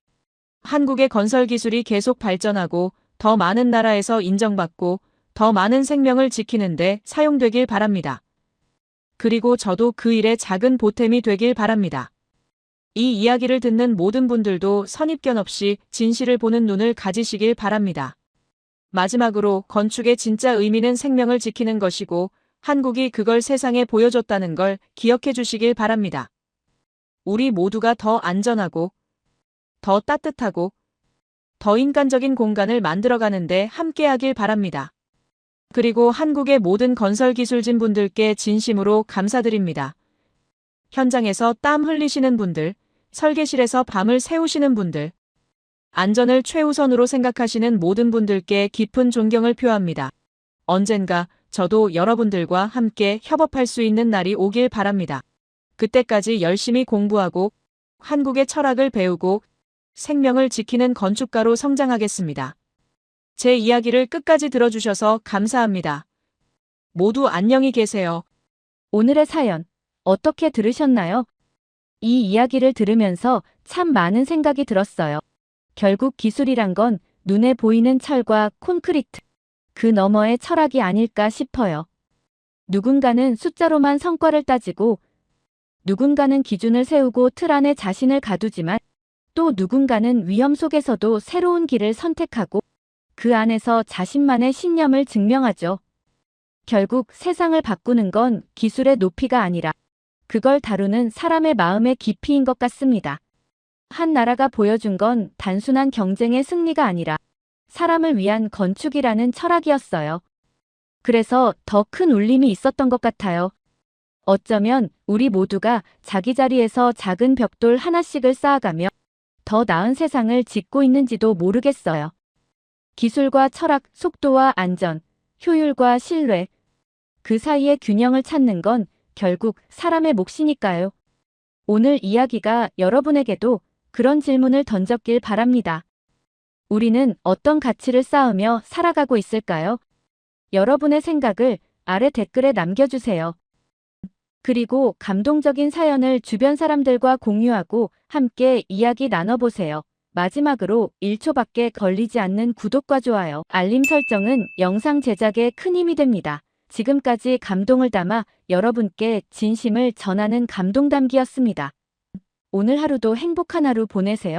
한국의 건설 기술이 계속 발전하고 더 많은 나라에서 인정받고 더 많은 생명을 지키는데 사용되길 바랍니다. 그리고 저도 그 일에 작은 보탬이 되길 바랍니다. 이 이야기를 듣는 모든 분들도 선입견 없이 진실을 보는 눈을 가지시길 바랍니다. 마지막으로 건축의 진짜 의미는 생명을 지키는 것이고 한국이 그걸 세상에 보여줬다는 걸 기억해 주시길 바랍니다. 우리 모두가 더 안전하고 더 따뜻하고 더 인간적인 공간을 만들어가는데 함께하길 바랍니다. 그리고 한국의 모든 건설 기술진 분들께 진심으로 감사드립니다. 현장에서 땀 흘리시는 분들, 설계실에서 밤을 새우시는 분들, 안전을 최우선으로 생각하시는 모든 분들께 깊은 존경을 표합니다. 언젠가 저도 여러분들과 함께 협업할 수 있는 날이 오길 바랍니다. 그때까지 열심히 공부하고 한국의 철학을 배우고 생명을 지키는 건축가로 성장하겠습니다. 제 이야기를 끝까지 들어주셔서 감사합니다. 모두 안녕히 계세요. 오늘의 사연 어떻게 들으셨나요? 이 이야기를 들으면서 참 많은 생각이 들었어요. 결국 기술이란 건 눈에 보이는 철과 콘크리트, 그 너머의 철학이 아닐까 싶어요. 누군가는 숫자로만 성과를 따지고, 누군가는 기준을 세우고 틀 안에 자신을 가두지만, 또 누군가는 위험 속에서도 새로운 길을 선택하고, 그 안에서 자신만의 신념을 증명하죠. 결국 세상을 바꾸는 건 기술의 높이가 아니라 그걸 다루는 사람의 마음의 깊이인 것 같습니다. 한 나라가 보여준 건 단순한 경쟁의 승리가 아니라 사람을 위한 건축이라는 철학이었어요. 그래서 더 큰 울림이 있었던 것 같아요. 어쩌면 우리 모두가 자기 자리에서 작은 벽돌 하나씩을 쌓아가며 더 나은 세상을 짓고 있는지도 모르겠어요. 기술과 철학, 속도와 안전, 효율과 신뢰, 그 사이의 균형을 찾는 건 결국 사람의 몫이니까요. 오늘 이야기가 여러분에게도 그런 질문을 던졌길 바랍니다. 우리는 어떤 가치를 쌓으며 살아가고 있을까요? 여러분의 생각을 아래 댓글에 남겨주세요. 그리고 감동적인 사연을 주변 사람들과 공유하고 함께 이야기 나눠보세요. 마지막으로 1초밖에 걸리지 않는 구독과 좋아요, 알림 설정은 영상 제작에 큰 힘이 됩니다. 지금까지 감동을 담아 여러분께 진심을 전하는 감동담기였습니다. 오늘 하루도 행복한 하루 보내세요.